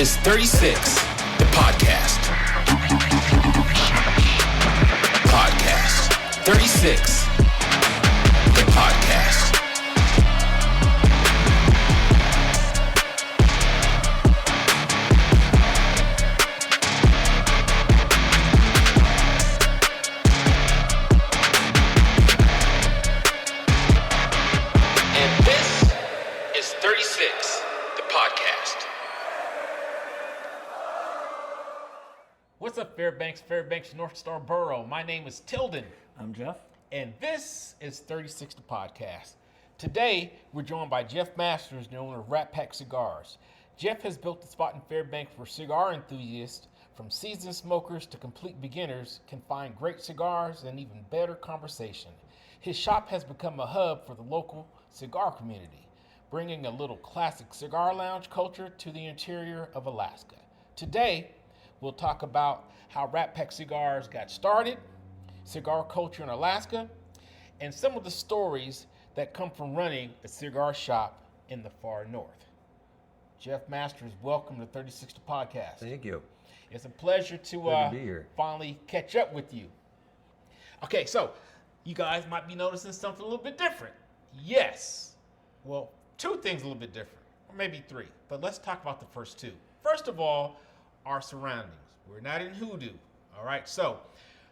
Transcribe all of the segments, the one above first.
is 36, the podcast. Podcast. 36, the podcast. And this is 36, the podcast. What's up, Fairbanks, North Star Borough? My name is Tilden. I'm Jeff. And this is 36 the podcast. Today, we're joined by Jeff Masters, the owner of Rat Pack Cigars. Jeff has built a spot in Fairbanks where cigar enthusiasts, from seasoned smokers to complete beginners, can find great cigars and even better conversation. His shop has become a hub for the local cigar community, bringing a little classic cigar lounge culture to the interior of Alaska. Today, we'll talk about how Rat Pack Cigars got started, cigar culture in Alaska, and some of the stories that come from running a cigar shop in the far north. Jeff Masters, welcome to 36 the podcast. Thank you. It's a pleasure Good to be here. finally catch up with you. Okay, so you guys might be noticing something a little bit different. Yes. Well, two things a little bit different, or maybe three, but let's talk about the first two. First of all, our surroundings. We're not in Hoodoo, all right? So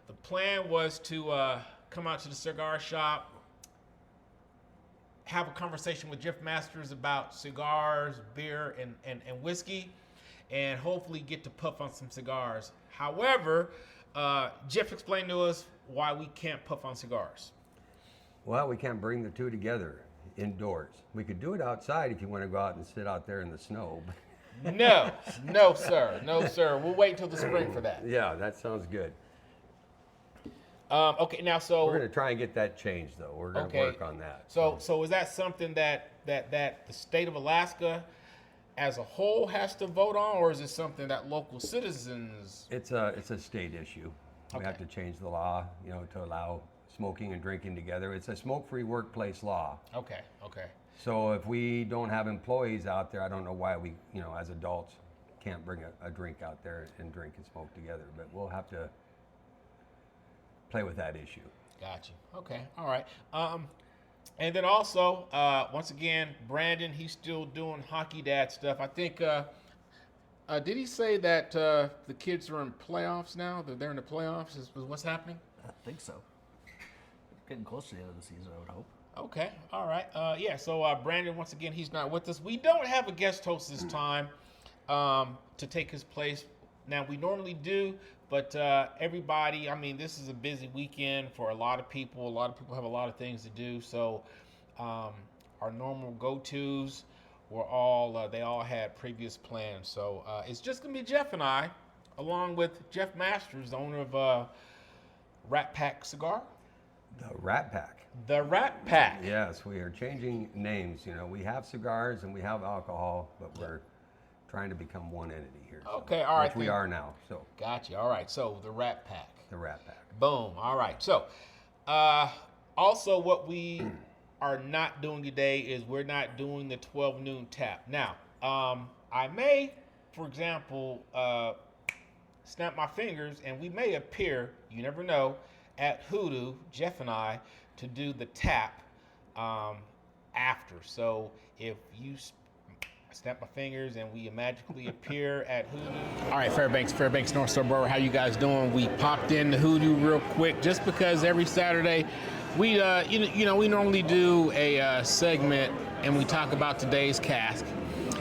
the plan was to come out to the cigar shop, have a conversation with Jeff Masters about cigars, beer, and whiskey, and hopefully get to puff on some cigars. However, Jeff explained to us why we can't puff on cigars. Well, we can't bring the two together indoors. We could do it outside if you want to go out and sit out there in the snow. No, sir. We'll wait until the spring for that. Yeah, that sounds good. Okay, now so We're going to try and get that changed, though. We're going to work on that. So is that something that the state of Alaska as a whole has to vote on, or is it something that local citizens? It's a state issue. We have to change the law, to allow smoking and drinking together. It's a smoke-free workplace law. Okay. So if we don't have employees out there, I don't know why we, as adults, can't bring a drink out there and drink and smoke together. But we'll have to play with that issue. Gotcha. Okay. All right. And then also, once again, Brandon, he's still doing hockey dad stuff. I think, did he say that the kids are in playoffs now? That they're in the playoffs is what's happening? I think so. Getting close to the end of the season, I would hope. Okay, all right. So Brandon, once again, he's not with us. We don't have a guest host this time to take his place. Now, we normally do, but everybody, this is a busy weekend for a lot of people. A lot of people have a lot of things to do. So our normal go-tos were they all had previous plans. So it's just going to be Jeff and I, along with Jeff Masters, the owner of Rat Pack Cigar. The Rat Pack. The Rat Pack. Yes, we are changing names. We have cigars and we have alcohol, but we're trying to become one entity here. Okay, all right. Which we are now. So. Gotcha. All right. So the Rat Pack. The Rat Pack. Boom. All right. So, also what we are not doing today is we're not doing the 12 noon tap. Now, I may, for example, snap my fingers and we may appear, you never know, at Hoodoo, Jeff and I, to do the tap after. So if you snap my fingers and we magically appear at Hoodoo. All right, Fairbanks, North Star Borough, how you guys doing? We popped in to Hoodoo real quick just because every Saturday we, we normally do a segment and we talk about today's cask.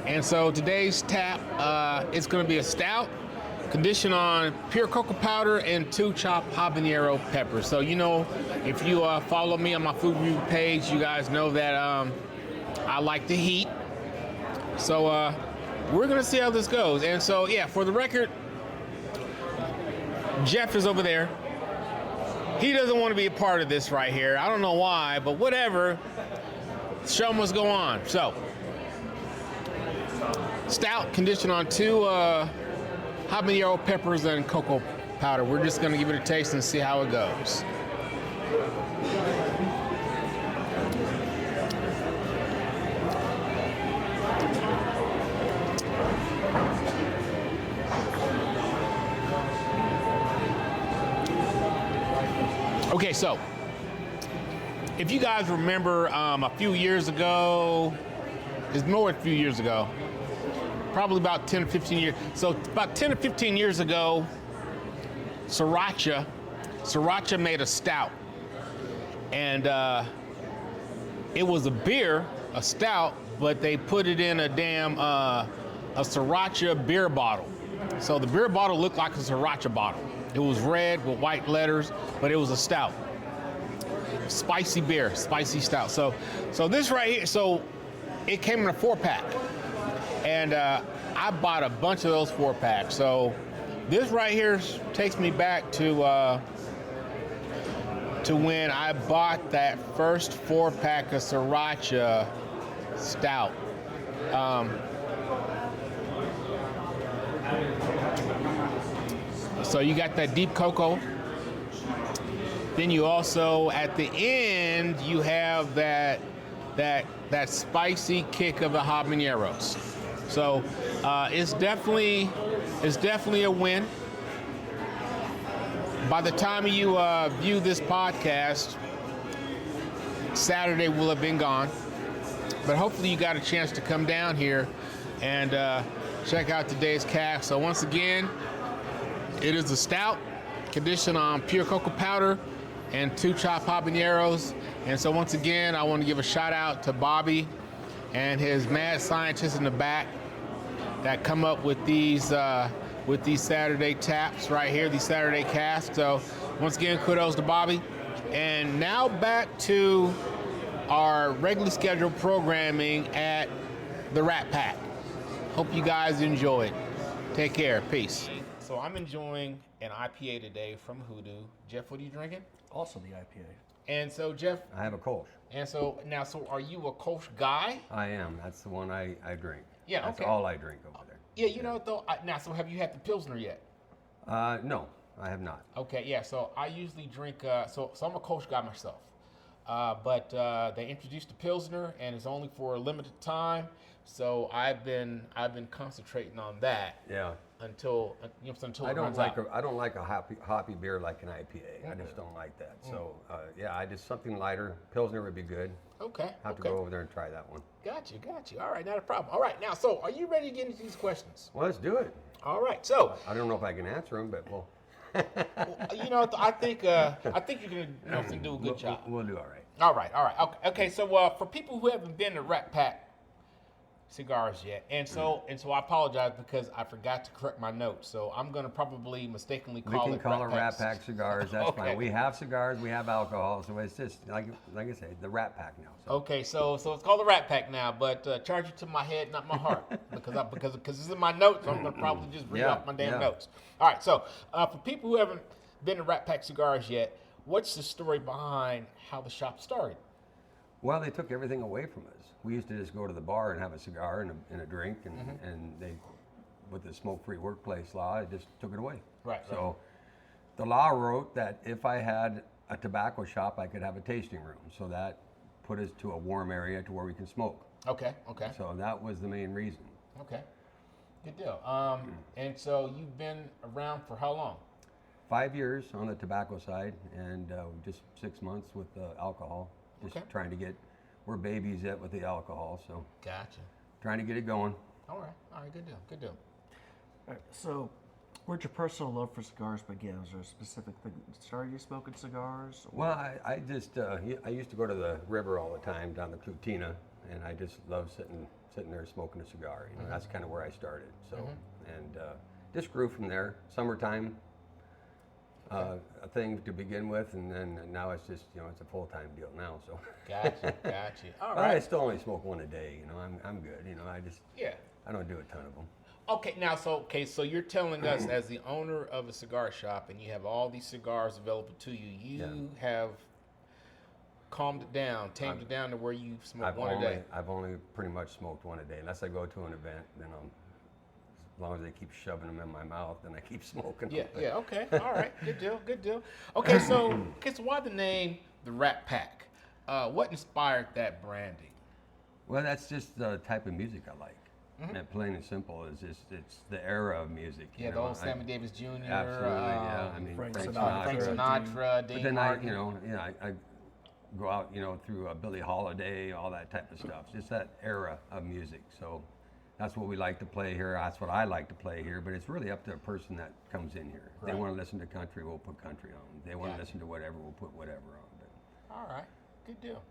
And so today's tap, it's going to be a stout, conditioned on pure cocoa powder and 2 chopped habanero peppers. So, if you follow me on my food review page, you guys know that I like the heat. So we're going to see how this goes. And so, for the record, Jeff is over there. He doesn't want to be a part of this right here. I don't know why, but whatever. The show must go on. So, stout conditioned on 2 habanero peppers and cocoa powder. We're just going to give it a taste and see how it goes. Okay, so if you guys remember a few years ago, it's more than a few years ago, probably about 10 or 15 years. So about 10 or 15 years ago, Sriracha made a stout. And it was a beer, a stout, but they put it in a damn a Sriracha beer bottle. So the beer bottle looked like a Sriracha bottle. It was red with white letters, but it was a stout. Spicy beer, spicy stout. So this right here, so it came in a 4-pack. And I bought a bunch of those 4-packs. So this right here takes me back to when I bought that first 4-pack of Sriracha stout. So you got that deep cocoa. Then you also, at the end, you have that spicy kick of the habaneros. So it's definitely a win. By the time you view this podcast, Saturday will have been gone. But hopefully you got a chance to come down here and check out today's cask. So once again, it is a stout conditioned on pure cocoa powder and 2 chopped habaneros. And so once again, I want to give a shout out to Bobby and his mad scientists in the back that come up with these Saturday taps right here, these Saturday casks. So once again, kudos to Bobby. And now back to our regularly scheduled programming at the Rat Pack. Hope you guys enjoyed. Take care. Peace. So I'm enjoying an IPA today from Hoodoo. Jeff, what are you drinking? Also the IPA. And so, Jeff. I have a Kolsch. And so now, are you a Kolsch guy? I am. That's the one I drink. Yeah, That's okay. all I drink over there. Yeah, you know what though? So have you had the Pilsner yet? No, I have not. Okay, yeah. So I usually drink. So I'm a Kolsch guy myself, but they introduced the Pilsner, and it's only for a limited time. So I've been concentrating on that. Yeah. Until until I it don't runs like out. I don't like a hoppy beer like an IPA. I just don't like that. So yeah, I just something lighter. Pilsner would be good. Okay. Have to go over there and try that one. Got you. All right, not a problem. All right, now, so are you ready to get into these questions? Well, let's do it. All right, so I don't know if I can answer them, but we'll. I think you're gonna do a good job. We'll do all right. All right. Okay. So for people who haven't been to Rat Pack Cigars yet, and so I apologize because I forgot to correct my notes. So I'm gonna probably mistakenly call it. We can call it Rat Pack Cigars. That's Okay. fine. We have cigars. We have alcohol. So it's just like I say, the Rat Pack now. So. Okay, so it's called the Rat Pack now, but charge it to my head, not my heart, because it's in my notes. So I'm gonna probably just read off my damn notes. All right. So for people who haven't been to Rat Pack Cigars yet, what's the story behind how the shop started? Well, they took everything away from us. We used to just go to the bar and have a cigar and a drink, and they, with the smoke-free workplace law, it just took it away. Right. So the law wrote that if I had a tobacco shop, I could have a tasting room. So that put us to a warm area to where we can smoke. Okay. So that was the main reason. Okay. Good deal. And so you've been around for how long? 5 years on the tobacco side, and just 6 months with the alcohol. Just trying to get, we're babies yet with the alcohol, so. Gotcha. Trying to get it going. All right, good deal. All right, so where'd your personal love for cigars begin? Was there a specific thing that started you smoking cigars? Or? Well, I just, I used to go to the river all the time down the Clutina, and I just love sitting there smoking a cigar. You know, that's kind of where I started. So, and just grew from there. Summertime, a thing to begin with, and then now it's just, it's a full-time deal now. So. Gotcha. All But right. I still only smoke one a day. I'm good. I just I don't do a ton of them. Okay, now, so you're telling us as the owner of a cigar shop, and you have all these cigars available to you, you have calmed it down, tamed it down to where you smoke one a day. I've only pretty much smoked one a day, unless I go to an event. Then as long as they keep shoving them in my mouth, then I keep smoking them. Yeah. Okay. All right. Good deal. Okay. So why the name the Rat Pack? What inspired that branding? Well, that's just the type of music I like. And plain and simple is just it's the era of music. Yeah, the old Sammy Davis Jr. Absolutely, yeah. I mean, Frank Frank Sinatra, But Dean then Martin. I go out, through Billie Holiday, all that type of stuff. Just that era of music. So that's what we like to play here. That's what I like to play here. But it's really up to a person that comes in here. If they want to listen to country, we'll put country on. If they want to listen to whatever, we'll put whatever on. But All right, good deal.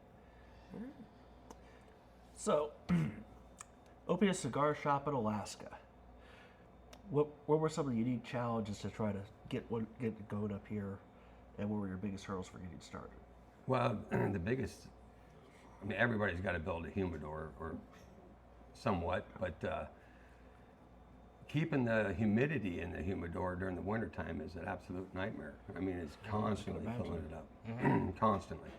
So, opening a cigar shop in Alaska. What were some of the unique challenges to try to get it going up here, and what were your biggest hurdles for getting started? Well, the biggest, everybody's got to build a humidor or somewhat, but keeping the humidity in the humidor during the wintertime is an absolute nightmare. It's constantly filling it up, constantly.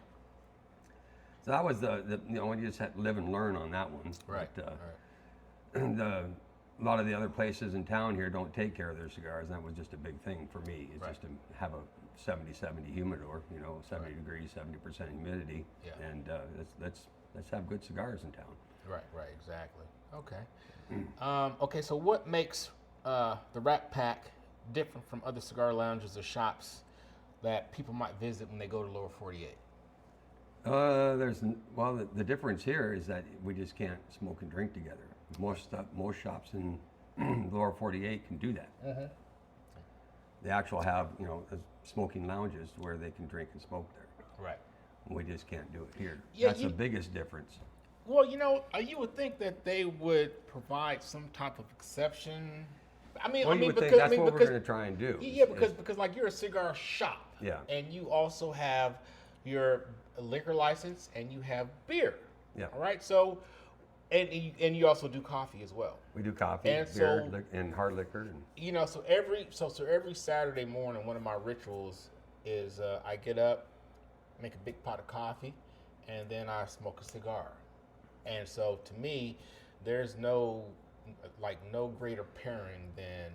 So that was you just had to live and learn on that one. Right. But, a lot of the other places in town here don't take care of their cigars, and that was just a big thing for me. It's just to have a 70-70 humidor, 70 degrees, 70% humidity, and let's have good cigars in town. Right, exactly. Okay. Okay, so what makes the Rat Pack different from other cigar lounges or shops that people might visit when they go to Lower 48? The difference here is that we just can't smoke and drink together. Most shops in Lower 48 can do that. Mm-hmm. They actually have, smoking lounges where they can drink and smoke there. Right. We just can't do it here. Yeah, That's the biggest difference. Well, you would think that they would provide some type of exception. That's what we're going to try and do. Yeah, because like you're a cigar shop. Yeah. And you also have your liquor license and you have beer. Yeah. All right. So, and you also do coffee as well. We do coffee, And beer, so- and hard liquor. And So every Saturday morning, one of my rituals is I get up, make a big pot of coffee, and then I smoke a cigar. And so to me, there's no greater pairing than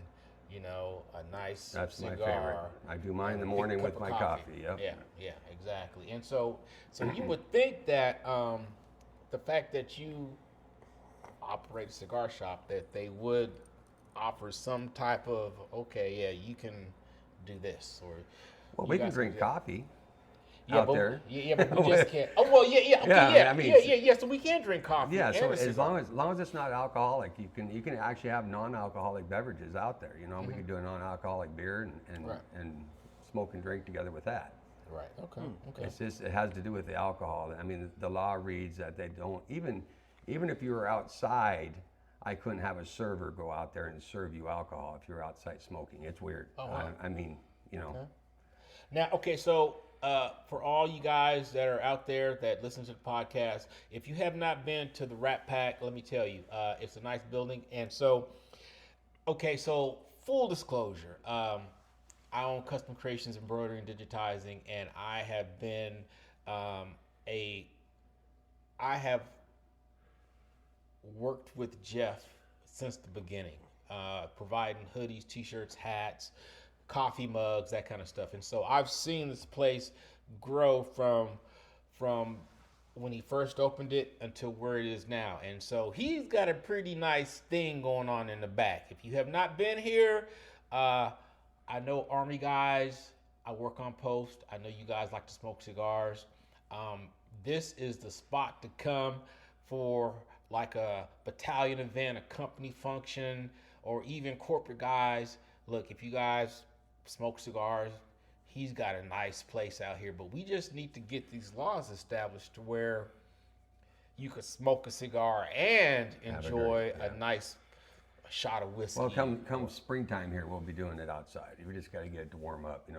a nice That's cigar. my favorite. I do mine in the and a big morning cup with of my coffee. Yep. Yeah, exactly. And so you would think that the fact that you operate a cigar shop, that they would offer some type of you can do this, or Well, you we can guys drink do- coffee Yeah, out but, there. Yeah, but we just can't. Oh well, So we can drink coffee. Yeah, and so a as cigar. long as it's not alcoholic, you can actually have non-alcoholic beverages out there. We could do a non-alcoholic beer and smoke and drink together with that. Right. Okay. It's just it has to do with the alcohol. The law reads that they don't even if you were outside, I couldn't have a server go out there and serve you alcohol if you're outside smoking. It's weird. Oh, wow. Okay. Now, so for all you guys that are out there that listen to the podcast, if you have not been to the Rat Pack, let me tell you, it's a nice building. And so, so full disclosure, I own Custom Creations, Embroidery, and Digitizing, and I have been I have worked with Jeff since the beginning, providing hoodies, t-shirts, hats, coffee mugs, that kind of stuff. And so I've seen this place grow from when he first opened it until where it is now. And so he's got a pretty nice thing going on in the back. If you have not been here, I know Army guys, I work on post. I know you guys like to smoke cigars. This is the spot to come for like a battalion event, a company function, or even corporate guys. Look, if you guys smoke cigars, he's got a nice place out here, but we just need to get these laws established to where you could smoke a cigar and enjoy a nice shot of whiskey. Well, come springtime here, we'll be doing it outside. We just got to get it to warm up.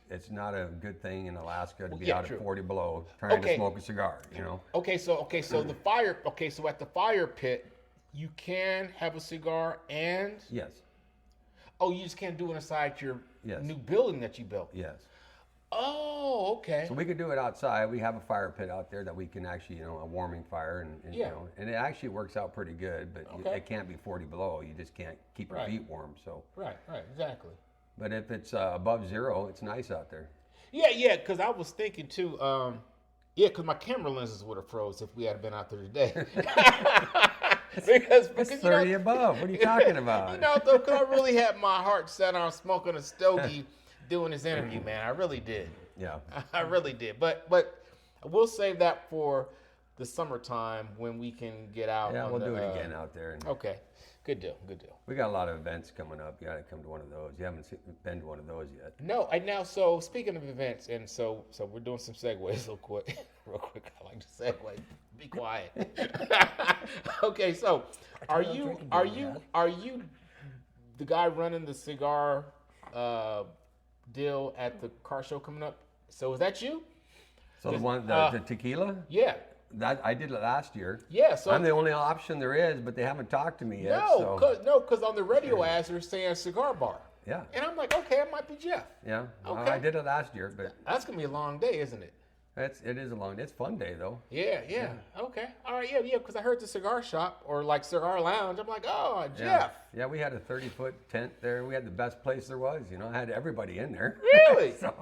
It's not a good thing in Alaska to be out at 40 below trying to smoke a cigar. So the fire. So at the fire pit, you can have a cigar and Yes. Oh, you just can't do it inside your Yes. new building that you built. Yes. Oh, okay. So we could do it outside. We have a fire pit out there that we can actually, a warming fire, and and it actually works out pretty good. But it can't be 40 below. You just can't keep your feet warm. So. Right, exactly. But if it's above zero, it's nice out there. Yeah, because I was thinking too. Yeah, because my camera lenses would have froze if we had been out there today. because It's 30 above. What are you talking about? though, because I really had my heart set on smoking a stogie doing this interview, man. I really did. Yeah. I really did. But we'll save that for the summertime when we can get out. Yeah, on we'll the, do it again out there. And Okay. Good deal. Good deal. we got a lot of events coming up. You got to come to one of those. You haven't been to one of those yet. No, so speaking of events, and so we're doing some segues real quick. I like to segue. Be quiet. Okay, so are you the guy running the cigar deal at the car show coming up? So is that you? So the tequila? Yeah. That I did it last year. Yeah, so I'm the only option there is, but they haven't talked to me yet. because on the radio ads they're saying cigar bar. Yeah. And I'm like, okay, it might be Jeff. Yeah. Well, Okay. I did it last year, but That's gonna be a long day, isn't it? it is a long. It's a fun day though. Yeah. Okay. All right. Yeah. Because I heard the cigar shop or like cigar lounge. I'm like, oh, Yeah. Jeff. Yeah, we had a 30-foot tent there. We had the best place there was. I had everybody in there. Really? So,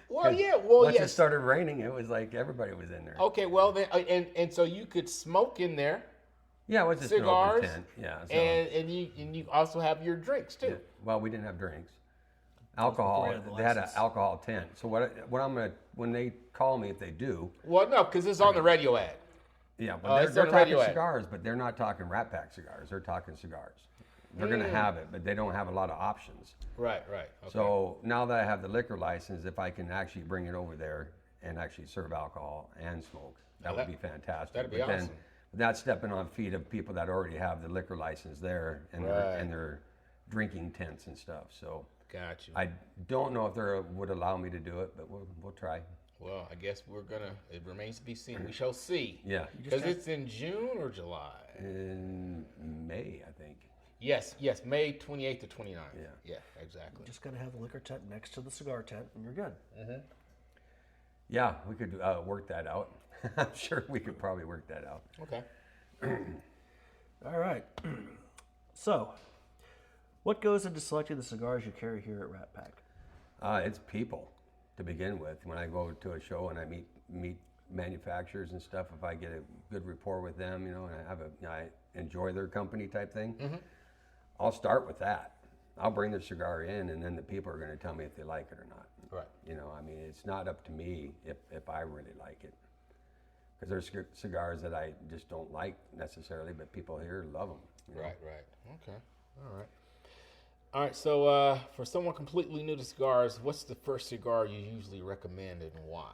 Well, yeah. Well, once it yes. started raining, it was like everybody was in there. Okay. Well, then, and so you could smoke in there, Yeah, it was just cigars, an open tent. Yeah. So, and you also have your drinks too. yeah. Well, we didn't have drinks. Alcohol. before you had the They had an license. alcohol tent. So what I'm gonna when they call me, if they do, Well, no, because it's on the radio ad. yeah, but it's they're on the radio talking ad. cigars, but they're not talking Rat Pack cigars. They're talking cigars. They're gonna have it, but they don't have a lot of options. Right. Okay. So now that I have the liquor license, if I can actually bring it over there and actually serve alcohol and smoke, that would be fantastic. that'd be But awesome. that's stepping on feet of people that already have the liquor license there and their drinking tents and stuff. So Got you. I don't know if they would allow me to do it, but we'll try. Well, I guess it remains to be seen. We shall see. Yeah, Because it's in June or July. in May, I think. Yes, May 28th to 29th. Yeah. Yeah, exactly. Just gotta have the liquor tent next to the cigar tent, and you're good. Yeah, we could work that out. I'm sure we could probably work that out. Okay. All right. So, what goes into selecting the cigars you carry here at Rat Pack? It's people to begin with. When I go to a show and I meet manufacturers and stuff, if I get a good rapport with them, and I enjoy their company type thing, I'll start with that. I'll bring the cigar in, and then the people are going to tell me if they like it or not. Right. It's not up to me if I really like it. Because there's cigars that I just don't like necessarily, but people here love them. Right. Okay. All right. So, for someone completely new to cigars, what's the first cigar you usually recommend and why?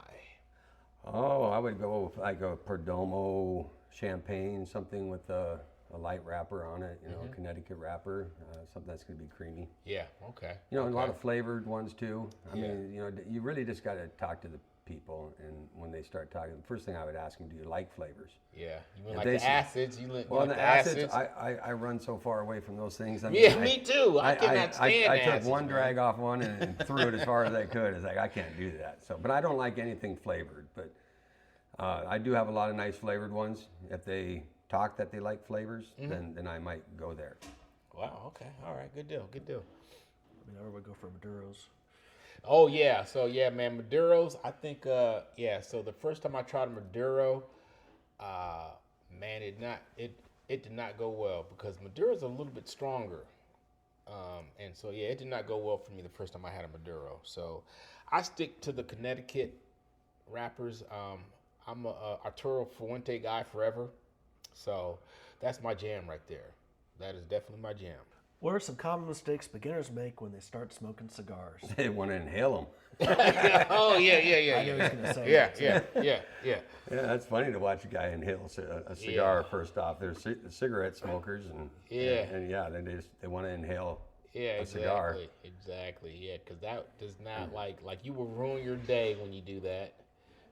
Oh, I would go with like a Perdomo champagne, something with a light wrapper on it, a Connecticut wrapper, something that's going to be creamy. Yeah. Okay. A lot of flavored ones too. I Yeah. mean, you really just got to talk to the people, and when they start talking, the first thing I would ask them, do you like flavors? Yeah. You mean If like they the say- acids? Well, like the acids, I run so far away from those things. I mean, Yeah, me too. I cannot stand I took acids, one man. drag off one and threw it as far as I could. It's like, I can't do that. So, but I don't like anything flavored. But I do have a lot of nice flavored ones. If they talk that they like flavors, then I might go there. Wow. Okay. All right. Good deal. I mean, I would go for Maduros. Oh yeah, so yeah, man, Maduros. I think, So the first time I tried a Maduro, man, it did not go well because Maduro's a little bit stronger, and so yeah, it did not go well for me the first time I had a Maduro. So I stick to the Connecticut wrappers. I'm a Arturo Fuente guy forever, so that's my jam right there. That is definitely my jam. What are some common mistakes beginners make when they start smoking cigars? They want to inhale them. Oh yeah. I knew he was going to say that. Yeah. Yeah, that's funny to watch a guy inhale a cigar. First off, they're cigarette smokers, and they want to inhale a cigar. Exactly. Yeah, because that does not like you will ruin your day when you do that.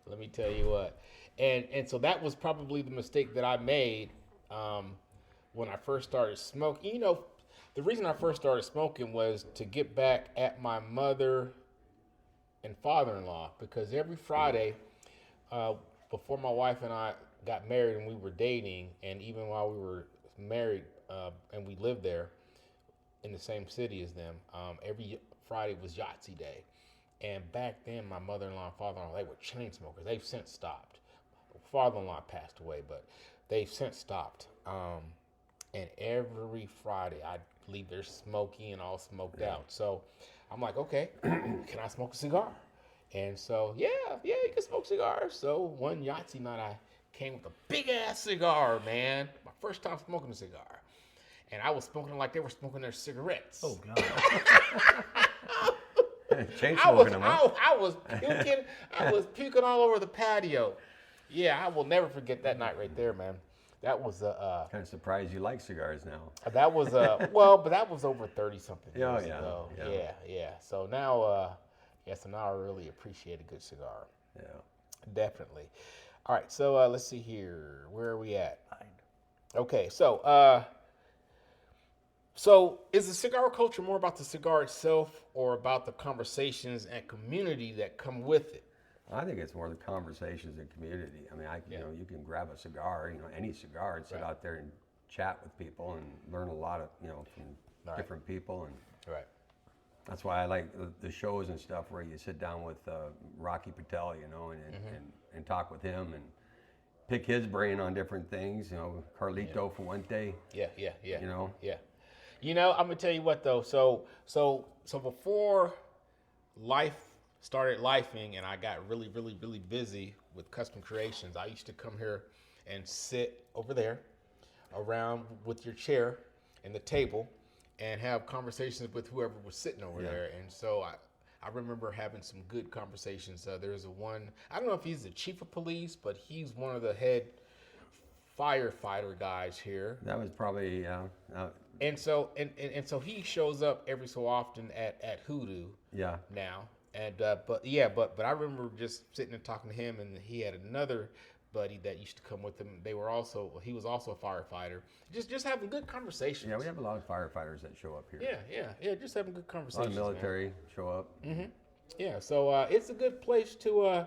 Let me tell you what. And so that was probably the mistake that I made when I first started smoking. The reason I first started smoking was to get back at my mother and father-in-law, because every Friday, before my wife and I got married and we were dating, and even while we were married and we lived there in the same city as them, every Friday was Yahtzee Day. And back then, my mother-in-law and father-in-law, they were chain smokers. They've since stopped. father-in-law passed away, but they've since stopped. And every Friday I'd leave there smoky and all smoked out. So I'm like, okay, can I smoke a cigar? And so, yeah, you can smoke cigars. So one Yahtzee night I came with a big-ass cigar, man. My first time smoking a cigar. And I was smoking like they were smoking their cigarettes. Oh, God. Chain smoking them, huh? I was puking. I was puking all over the patio. Yeah, I will never forget that night right there, man. That was Kind of surprised you like cigars now. that was well, but that was over 30-something Yeah, years yeah, ago. yeah. Yeah. So now, so now I really appreciate a good cigar. Yeah. Definitely. All right, so let's see here. Where are we at? Okay, so so is the cigar culture more about the cigar itself or about the conversations and community that come with it? I think it's more the conversations and community. I mean, you know, you can grab a cigar, you know, any cigar, and sit out there and chat with people and learn a lot of, you know, from different people. And Right. that's why I like the shows and stuff where you sit down with Rocky Patel, you know, and talk with him and pick his brain on different things. You know, Carlito for one day. Yeah. You know. Yeah. You know, I'm gonna tell you what though. So before life started lifing and I got really busy with custom creations, I used to come here and sit over there around with your chair and the table and have conversations with whoever was sitting over there. And so I remember having some good conversations. There's one, I don't know if he's the chief of police, but he's one of the head firefighter guys here. That was probably And so so he shows up every so often at Hoodoo now. And but I remember just sitting and talking to him, and he had another buddy that used to come with him. He was also a firefighter. Just having good conversations. Yeah, we have a lot of firefighters that show up here. Yeah, just having good A conversations. lot of military show up. Mm-hmm. Yeah, so it's a good place to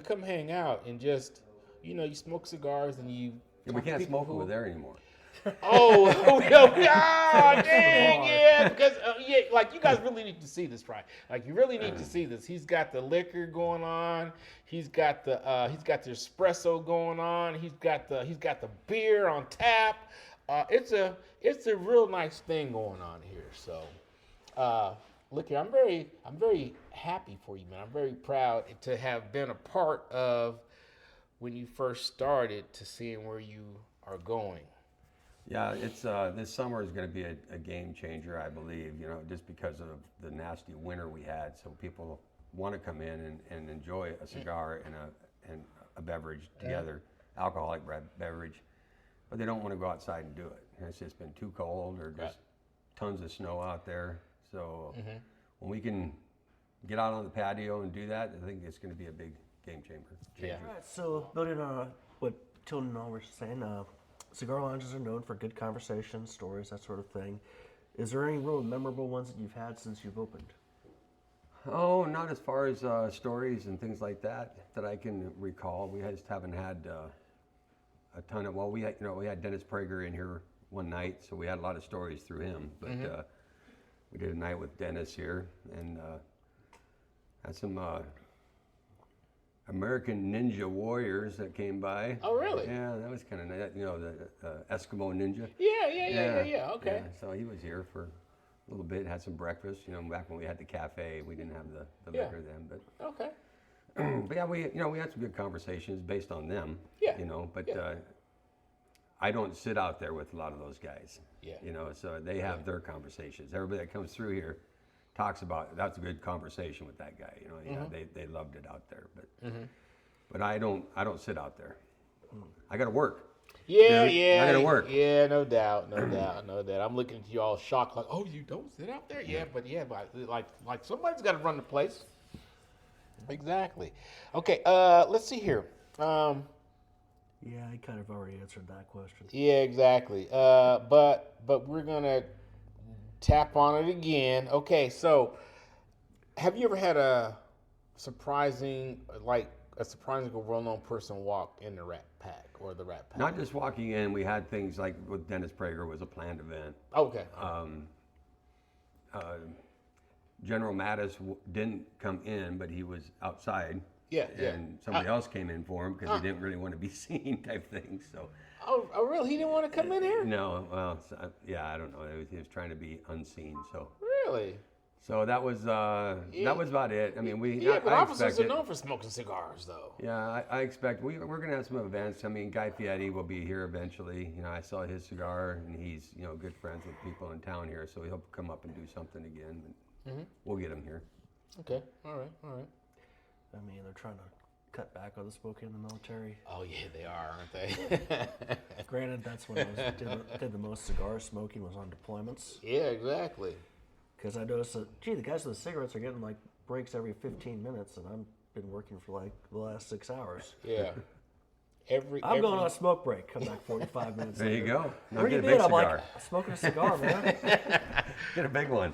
come hang out and just, you know, you smoke cigars and you. Yeah, we can't smoke over there anymore. Oh, dang, yeah, because like you guys really need to see this, right? Like you really need to see this. He's got the liquor going on. He's got the espresso going on. He's got the beer on tap. It's a real nice thing going on here. So, look here, I'm very happy for you, man. I'm very proud to have been a part of when you first started to seeing where you are going. Yeah, it's this summer is going to be a game changer, I believe. You know, just because of the nasty winter we had, so people want to come in and enjoy a cigar and a beverage together, alcoholic beverage, but they don't want to go outside and do it. And it's just been too cold or just tons of snow out there. So when we can get out on the patio and do that, I think it's going to be a big game changer. Yeah. All right, so building on what Tilden and all were saying, cigar lounges are known for good conversations, stories, that sort of thing. Is there any real memorable ones that you've had since you've opened? Oh, not as far as stories and things like that I can recall. We just haven't had a ton of. Well, we had Dennis Prager in here one night, so we had a lot of stories through him. But we did a night with Dennis here and had some American Ninja Warriors that came by. Oh, really? Yeah, that was kind of nice. You know, the Eskimo Ninja. Yeah. Okay. Yeah, so he was here for a little bit, had some breakfast. You know, back when we had the cafe, we didn't have the liquor then. But okay. but yeah, we had some good conversations based on them. Yeah. You know, but I don't sit out there with a lot of those guys. Yeah. You know, so they have their conversations. Everybody that comes through here talks about that's a good conversation with that guy. You know, they loved it out there. But I don't sit out there. I got to work. Yeah. I got to work. Yeah, no doubt. I'm looking at you all shocked, like, oh, you don't sit out there? Yeah, but like somebody's got to run the place. Exactly. Okay. Let's see here. Yeah, I kind of already answered that question. Yeah, exactly. But we're gonna tap on it again. Okay, so have you ever had a surprising or well-known person walk in the Rat Pack or the Rat Pack? Not just walking in. We had things like with Dennis Prager was a planned event. Okay. General Mattis didn't come in, but he was outside. Yeah, yeah. And somebody else came in for him because he didn't really want to be seen, type thing. So. Oh, really? He didn't want to come in here? No, well, yeah, I don't know. He was trying to be unseen. So. Really? So that was about it. I mean, but I officers are expected- known for smoking cigars, though. Yeah, I expect we're going to have some events. I mean, Guy Fieri will be here eventually. You know, I saw his cigar, and he's good friends with people in town here, so he'll come up and do something again. And we'll get him here. Okay. All right. I mean, they're trying to cut back on the smoking in the military. Oh yeah, they are, aren't they? Granted, that's when I did the most cigar smoking was on deployments. Yeah, exactly. Because I noticed that, the guys with the cigarettes are getting like breaks every 15 minutes, and I've been working for like the last 6 hours. Yeah. I'm going on a smoke break. Come back 45 minutes There later. you go. Now Where get you a been? big I'm cigar. like, I'm smoking a cigar, man. Get a big one.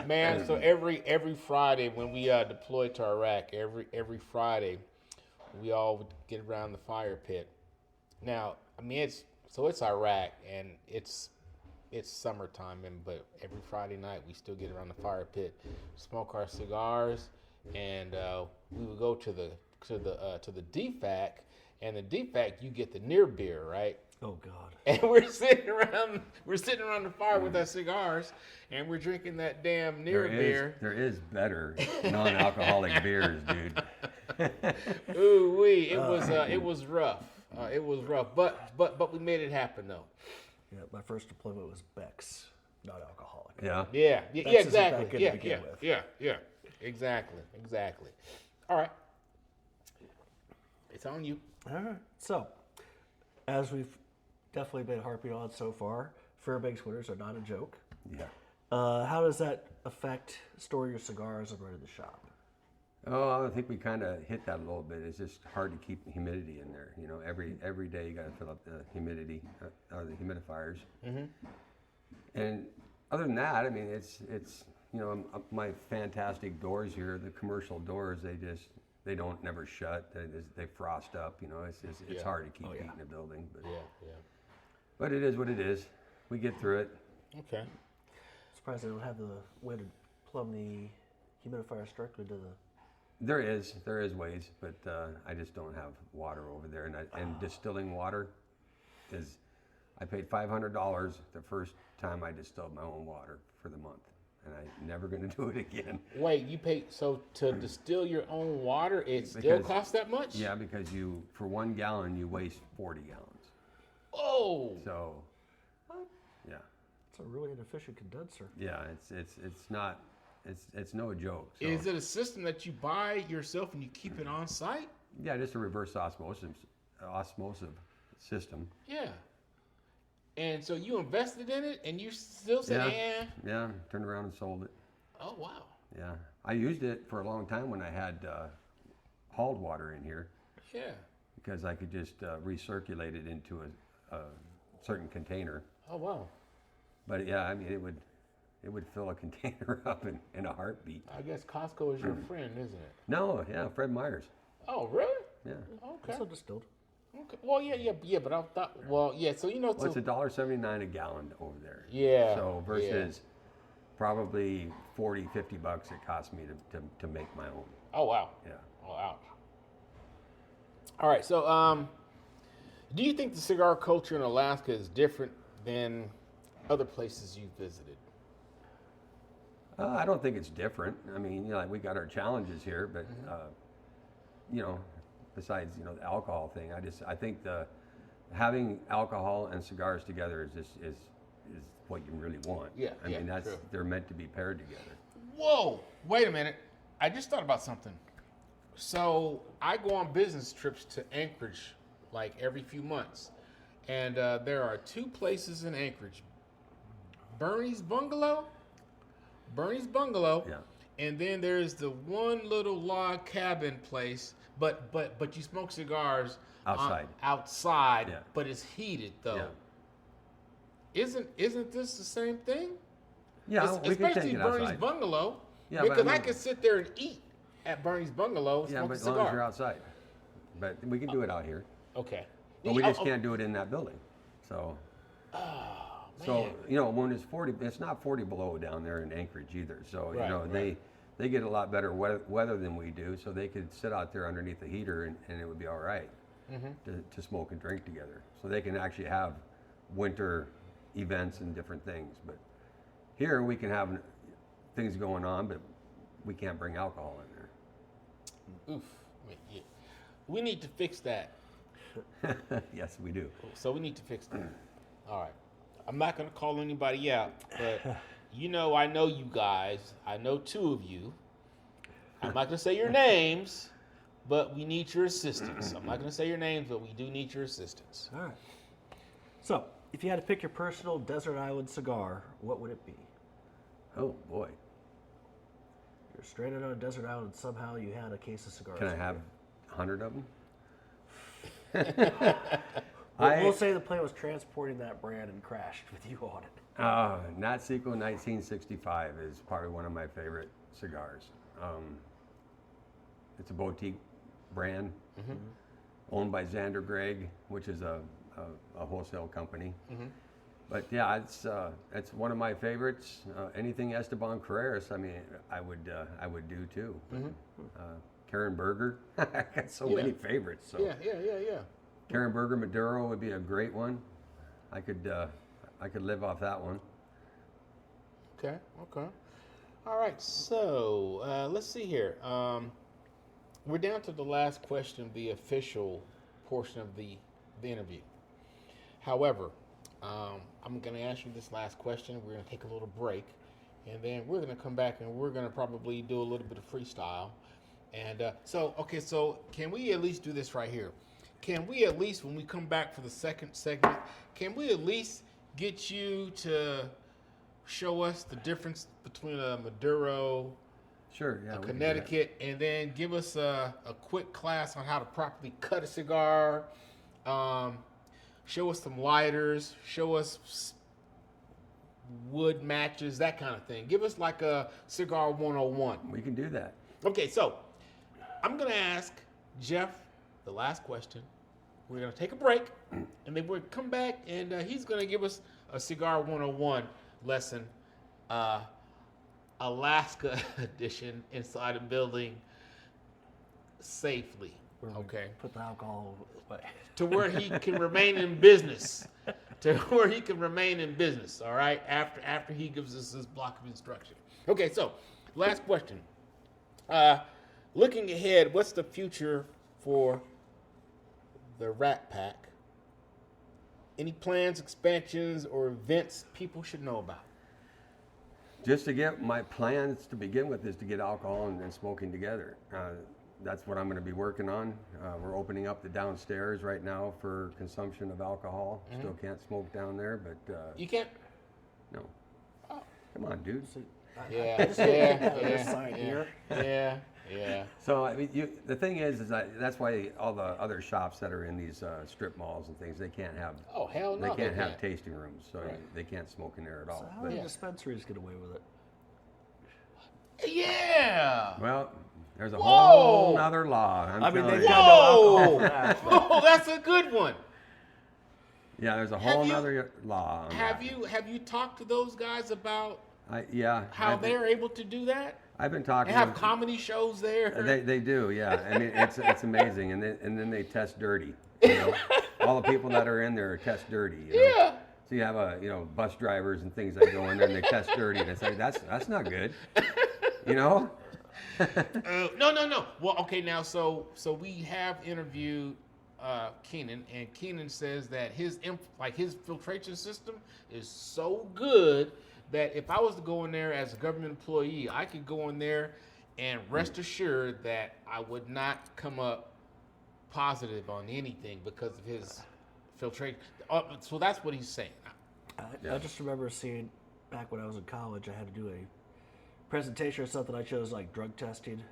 Man, so every Friday when we deployed to Iraq, every Friday we all would get around the fire pit. Now, I mean it's Iraq and it's summertime, but every Friday night we still get around the fire pit, smoke our cigars, and we would go to the DFAC, and the DFAC you get the near beer, right? Oh God. And we're sitting around the fire with our cigars, and we're drinking that damn near beer. There is better non-alcoholic beers, dude. Ooh wee! It was rough. It was rough, but we made it happen though. Yeah, my first deployment was Beck's, not alcoholic. Yeah. Yeah, Beck's isn't that exactly. good to begin with. Yeah, exactly. All right, it's on you. All right. So, as we've definitely been harping on so far, Fairbanks winters are not a joke. Yeah. How does that affect store your cigars and running the shop? Oh, I think we kind of hit that a little bit. It's just hard to keep humidity in there. Every day you got to fill up the humidity or the humidifiers. Mm-hmm. And other than that, I mean, it's my fantastic doors here, the commercial doors, they don't never shut. They frost up. It's hard to keep heat in a building. But but it is what it is. We get through it. Okay. Surprised they don't have the way to plumb the humidifiers directly to the. There is ways, but I just don't have water over there. And distilling water is, I paid $500 the first time I distilled my own water for the month, and I'm never going to do it again. Wait, you pay so to distill your own water? Still costs that much? Yeah, because for 1 gallon you waste 40 gallons. Oh. So, yeah. It's a really inefficient condenser. Yeah, it's not. It's no joke. So. Is it a system that you buy yourself and you keep it on site? Yeah, just a reverse osmosis system. Yeah. And so you invested in it and you still said, Yeah, turned around and sold it. Oh, wow. Yeah, I used it for a long time when I had hauled water in here. Yeah. Because I could just recirculate it into a certain container. Oh, wow. But yeah, I mean, it would fill a container up in a heartbeat. I guess Costco is your friend, isn't it? No, yeah, Fred Meyer's. Oh, really? Yeah. Okay. Also distilled. Okay. Well, yeah, but I thought, so Well, it's $1.79 a gallon over there. Yeah. So versus probably $40, $50 it cost me to make my own. Oh, wow. Yeah. Oh, ouch. All right, so do you think the cigar culture in Alaska is different than other places you've visited? I don't think it's different. I mean, like we got our challenges here, but besides the alcohol thing, I think having alcohol and cigars together is what you really want. Yeah, I mean true. they're meant to be paired together. Whoa! Wait a minute. I just thought about something. So I go on business trips to Anchorage like every few months, and there are 2 places in Anchorage: Bernie's Bungalow, Yeah. and then there's the one little log cabin place. But you smoke cigars outside, Yeah. but it's heated though. Yeah. Isn't this the same thing? Yeah, we can Especially take it Bernie's outside. Bungalow. Yeah, but because I I mean- could sit there and eat at Bernie's Bungalow, Yeah, smoke but a as long as you're cigar. outside. But we can do it out here. Okay. But we just can't do it in that building. So. So man. when it's 40, it's not 40 below down there in Anchorage either. So Right, right. they get a lot better weather than we do, so they could sit out there underneath the heater and it would be all right to smoke and drink together. So they can actually have winter events and different things. But here we can have things going on, but we can't bring alcohol in there. Oof. Yeah. We need to fix that. Yes, we do. So we need to fix that. All right. I'm not going to call anybody out, but I know you guys. I know two of you. I'm not going to say your names, but we need your assistance. I'm not going to say your names, but we do need your assistance. All right. So, if you had to pick your personal desert island cigar, what would it be? Oh, boy. You're stranded on a desert island and somehow you had a case of cigars. Can I have 100 of them? We'll say the plane was transporting that brand and crashed with you on it. Nat Seco 1965 is probably one of my favorite cigars. It's a boutique brand owned by Xander Gregg, which is a wholesale company. But yeah, it's one of my favorites. Anything Esteban Carreras, I mean, I would do too. Karen Berger, I got so many favorites. So. Yeah. Karen Berger Maduro would be a great one. I could live off that one. Okay. All right, so let's see here. We're down to the last question, the official portion of the interview. However, I'm going to ask you this last question. We're going to take a little break, and then we're going to come back and we're going to probably do a little bit of freestyle. And so can we at least do this right here? Can we at least, when we come back for the second segment, can we at least get you to show us the difference between a Maduro, Sure, yeah. a Connecticut, and then give us a quick class on how to properly cut a cigar, show us some lighters, show us wood matches, that kind of thing. Give us like a cigar 101. We can do that. Okay, so I'm going to ask Jeff the last question. We're going to take a break, and then we'll come back, and he's going to give us a cigar 101 lesson, Alaska edition, inside a building safely. Okay. Put the alcohol away. To where he can remain in business. All right? After he gives us this block of instruction. Okay, so last question. Looking ahead, what's the future for the Rat Pack? Any plans, expansions, or events people should know about? Just to get my plans to begin with is to get alcohol and smoking together. That's what I'm going to be working on. We're opening up the downstairs right now for consumption of alcohol. Still can't smoke down there, but You can't? no. Come on, dude. Yeah. So I mean, the thing is that's why all the other shops that are in these strip malls and things, they can't have. Oh, hell no. They can't have tasting rooms, so they can't smoke in there at all. So how do dispensaries get away with it? Yeah. Well, there's a Whoa! whole other law. I'm telling you. Whoa! Oh, that's a good one. Yeah, there's a whole other law. On Have that. you talked to those guys about Yeah. how they're able to do that? I've been talking. They have to comedy shows there. They do, yeah. I mean, it's amazing, and then they test dirty. You know? All the people that are in there test dirty. You know? Yeah. So you have bus drivers and things that go in there and they test dirty, and it's like that's not good. You know? No. Well, okay, now so we have interviewed Keenan, and Keenan says that his filtration system is so good that if I was to go in there as a government employee, I could go in there and rest assured that I would not come up positive on anything because of his filtration. So that's what he's saying. I just remember seeing back when I was in college, I had to do a presentation or something. I chose like drug testing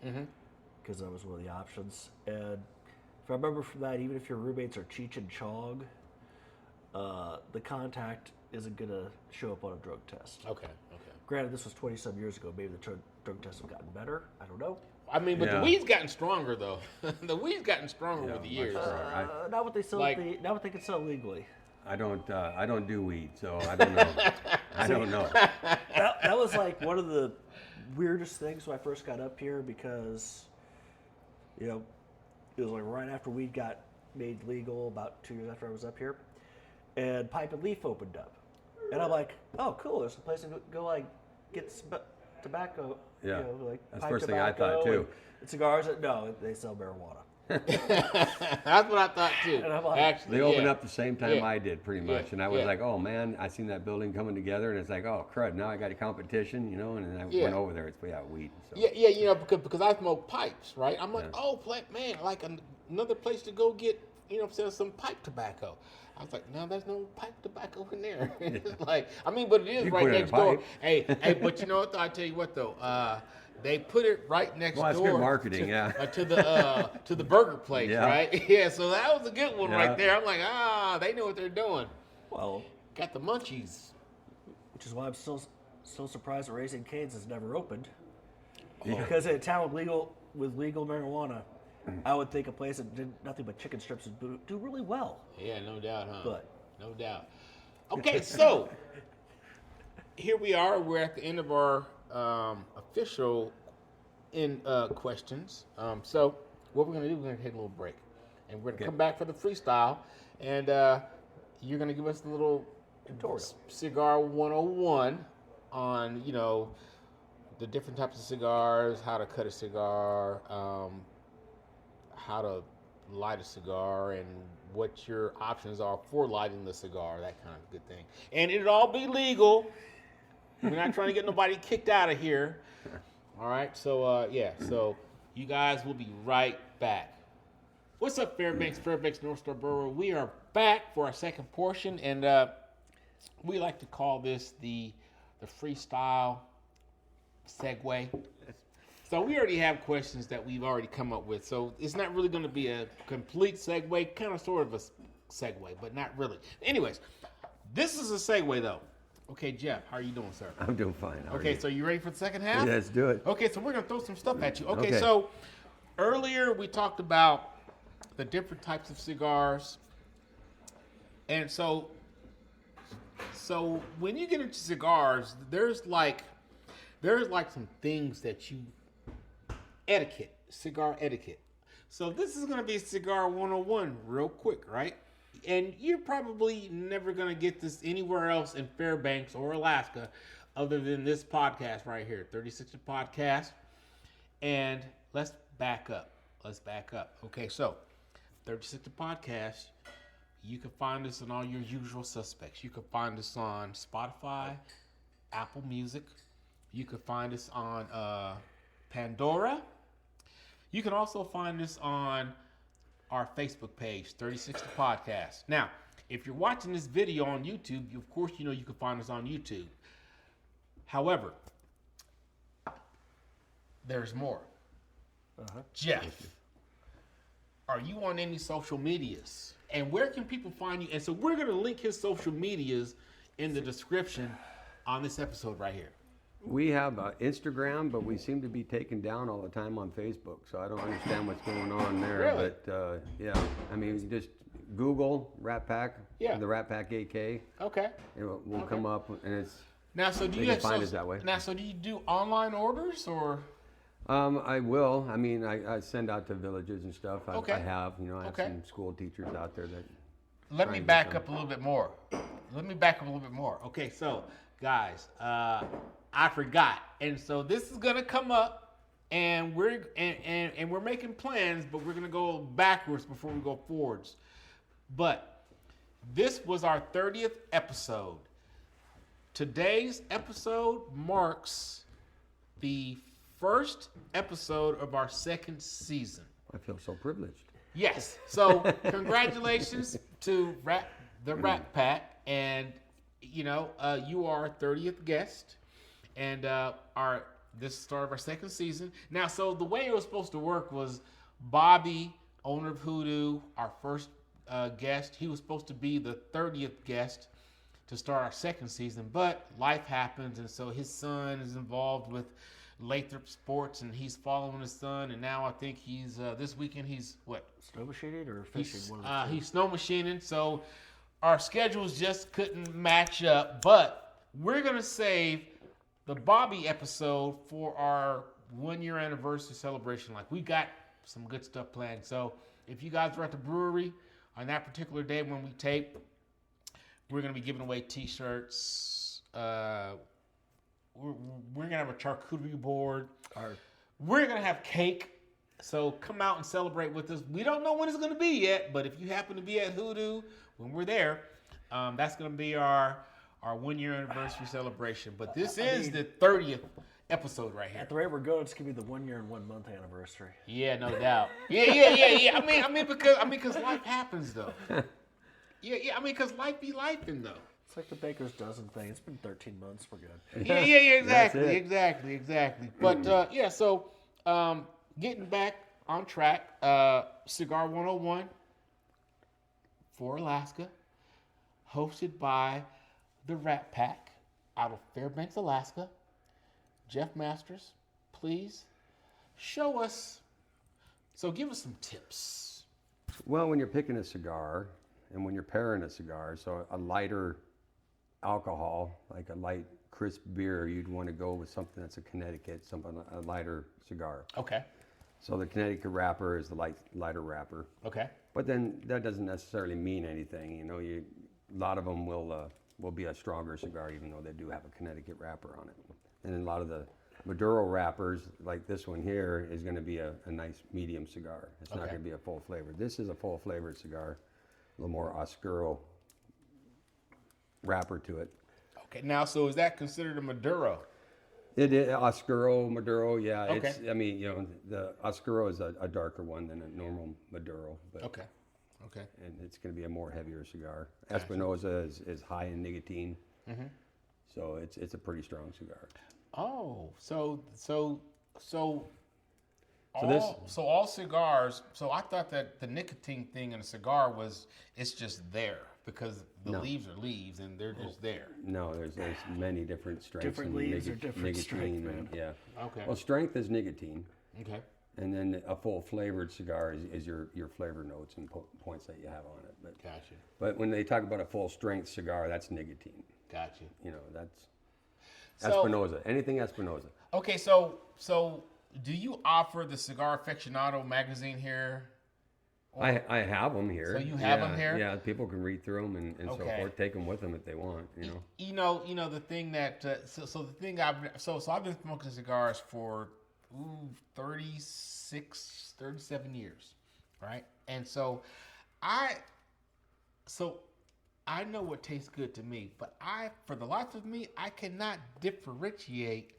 because that was one of the options. And if I remember from that, even if your roommates are Cheech and Chong, the contact isn't going to show up on a drug test. Okay. Granted, this was 20-some years ago. Maybe the drug tests have gotten better. I don't know. I mean, but the weed's gotten stronger, though. The weed's gotten stronger with the years. Not what they sell. Not what they can sell legally. I don't do weed, so I don't know. I don't know. That was like one of the weirdest things when I first got up here because, it was like right after weed got made legal, about 2 years after I was up here, and Pipe and Leaf opened up, and I'm like, oh, cool, there's a place to go like get some tobacco. Yeah, like that's the pipe first thing I thought tobacco too. and cigars. No, they sell marijuana. That's what I thought too. And I'm like, Actually, They opened yeah. up the same time Yeah. I did, pretty much, Yeah. and I was Yeah. like, "Oh man, I seen that building coming together," and it's like, "Oh crud, now I got a competition," and then I Yeah. went over there. It's weed. So. Yeah, because I smoke pipes, right? I'm like, Yeah. oh, man, like another place to go get, some pipe tobacco. I was like, no, there's no pipe tobacco in there. It's like, but it is You right put it in next a door. pipe. Hey, but you know what? Though? I tell you what though, they put it right next Well, that's door. good marketing, yeah. To the burger place, Yeah. right? Yeah, so that was a good one Yeah. right there. I'm like, they know what they're doing. well, Got the munchies. which is why I'm still surprised that Raising Cane's has never opened. Because in a town with legal marijuana, I would think a place that did nothing but chicken strips would do really well. Yeah, no doubt, huh? But No doubt. Okay, so here we are. We're at the end of our official questions. So what we're going to do, we're going to take a little break. And we're going to come back for the freestyle. And you're going to give us a little tutorial. cigar 101 on, the different types of cigars, how to cut a cigar, how to light a cigar, and what your options are for lighting the cigar, that kind of good thing. And it'll all be legal. We're not trying to get nobody kicked out of here. All right, so so you guys will be right back. What's up, Fairbanks, North Star Borough? We are back for our second portion, and we like to call this the freestyle segue. So we already have questions that we've already come up with. So it's not really going to be a complete segue, kind of sort of a segue, but not really. Anyways, this is a segue though. Okay, Jeff, how are you doing, sir? I'm doing fine. How are Okay, you? so you ready for the second half? Yeah, let's do it. Okay, so we're going to throw some stuff at you. Okay, Okay. so earlier we talked about the different types of cigars. And so when you get into cigars, there's like some things that you cigar etiquette. So this is going to be cigar 101 real quick, right? And you're probably never going to get this anywhere else in Fairbanks or Alaska other than this podcast right here, 3060 Podcast. And let's back up. Okay, so 3060 Podcast, you can find us on all your usual suspects. You can find us on Spotify, Apple Music. You can find us on Pandora. You can also find us on our Facebook page, 3060 Podcast. Now, if you're watching this video on YouTube, of course you can find us on YouTube. However, there's more. Jeff, are you on any social medias? And where can people find you? And so we're going to link his social medias in the description on this episode right here. We have Instagram, but we seem to be taken down all the time on Facebook, so I don't understand what's going on there. Really? But you just Google Rat Pack, the Rat Pack AK. Okay. It will come up, and it's. Now, so do They you can find us that way. Now, so do you do online orders or? I will. I send out to villages and stuff. I have Okay. some school teachers out there that. Let me back up a little bit more. Okay, so guys, I forgot, and so this is gonna come up, and we're making plans, but we're gonna go backwards before we go forwards. But this was our 30th episode. Today's episode marks the first episode of our second season. I feel so privileged. Yes. So congratulations to the Rat Pack, and you are our 30th guest, and this is the start of our second season. Now, so the way it was supposed to work was Bobby, owner of Hoodoo, our first guest. He was supposed to be the 30th guest to start our second season, but life happens, and so his son is involved with Lathrop Sports, and he's following his son, and now I think he's this weekend he's what? Snow machining or fishing? He's snow machining, so our schedules just couldn't match up. But we're gonna save the Bobby episode for our 1 year anniversary celebration. Like, we got some good stuff planned. So if you guys are at the brewery on that particular day when we tape, we're going to be giving away T-shirts. We're going to have a charcuterie board. We're going to have cake. So come out and celebrate with us. We don't know when it's going to be yet, but if you happen to be at Hoodoo when we're there, that's going to be our 1 year anniversary celebration. But this is the 30th episode right here. At the rate we're going, it's gonna be the 1 year and 1 month anniversary. Yeah, no doubt. Yeah. I mean, because life happens though. Yeah. I mean, because life be lifing though. It's like the baker's dozen thing. It's been 13 months. We're good. Yeah. Exactly. But yeah, so getting back on track, Cigar 101 for Alaska, hosted by the Rat Pack out of Fairbanks, Alaska. Jeff Masters, please show us. So give us some tips. Well, when you're picking a cigar and when you're pairing a cigar, so a lighter alcohol, like a light crisp beer, you'd want to go with something that's a Connecticut, a lighter cigar. Okay. So the Connecticut wrapper is the lighter wrapper. Okay. But then that doesn't necessarily mean anything. You know, a lot of them will be a stronger cigar, even though they do have a Connecticut wrapper on it. And then a lot of the Maduro wrappers, like this one here, is going to be a nice medium cigar. It's not going to be a full flavored. This is a full flavored cigar, a little more oscuro wrapper to it. Okay. Now, so is that considered a Maduro? It is oscuro, Maduro, yeah. Okay. It's, I mean, you know, the oscuro is a darker one than a normal Maduro. But, Okay. And it's going to be a more heavier cigar. Espinosa is high in nicotine, so it's a pretty strong cigar. Oh, so all cigars. So I thought that the nicotine thing in a cigar it's just there because the leaves are leaves and they're just there. No, there's many different strengths. Different leaves are different strength, man. Yeah. Okay. Well, strength is nicotine. Okay. And then a full flavored cigar is your flavor notes and points that you have on it. But, Gotcha. But when they talk about a full strength cigar, that's nicotine. Gotcha. You know, that's So- Espinosa. Anything Espinosa. Okay, so do you offer the Cigar Aficionado magazine here? I have them here. So you have them here? Yeah, people can read through them and so Okay. forth. Take them with them if they want. You know. You know the thing that so the thing I've been smoking cigars for 37 years, right? And so I know what tastes good to me, but for the life of me, I cannot differentiate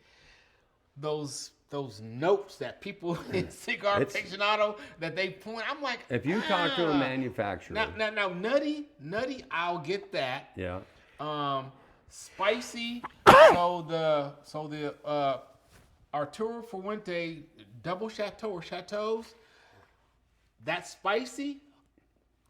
those notes that people in Cigar Aficionado that they point. I'm like, If you talk to a manufacturer, now nutty, I'll get that. yeah, Spicy. So the Arturo Fuente double chateau or chateaus, that's spicy.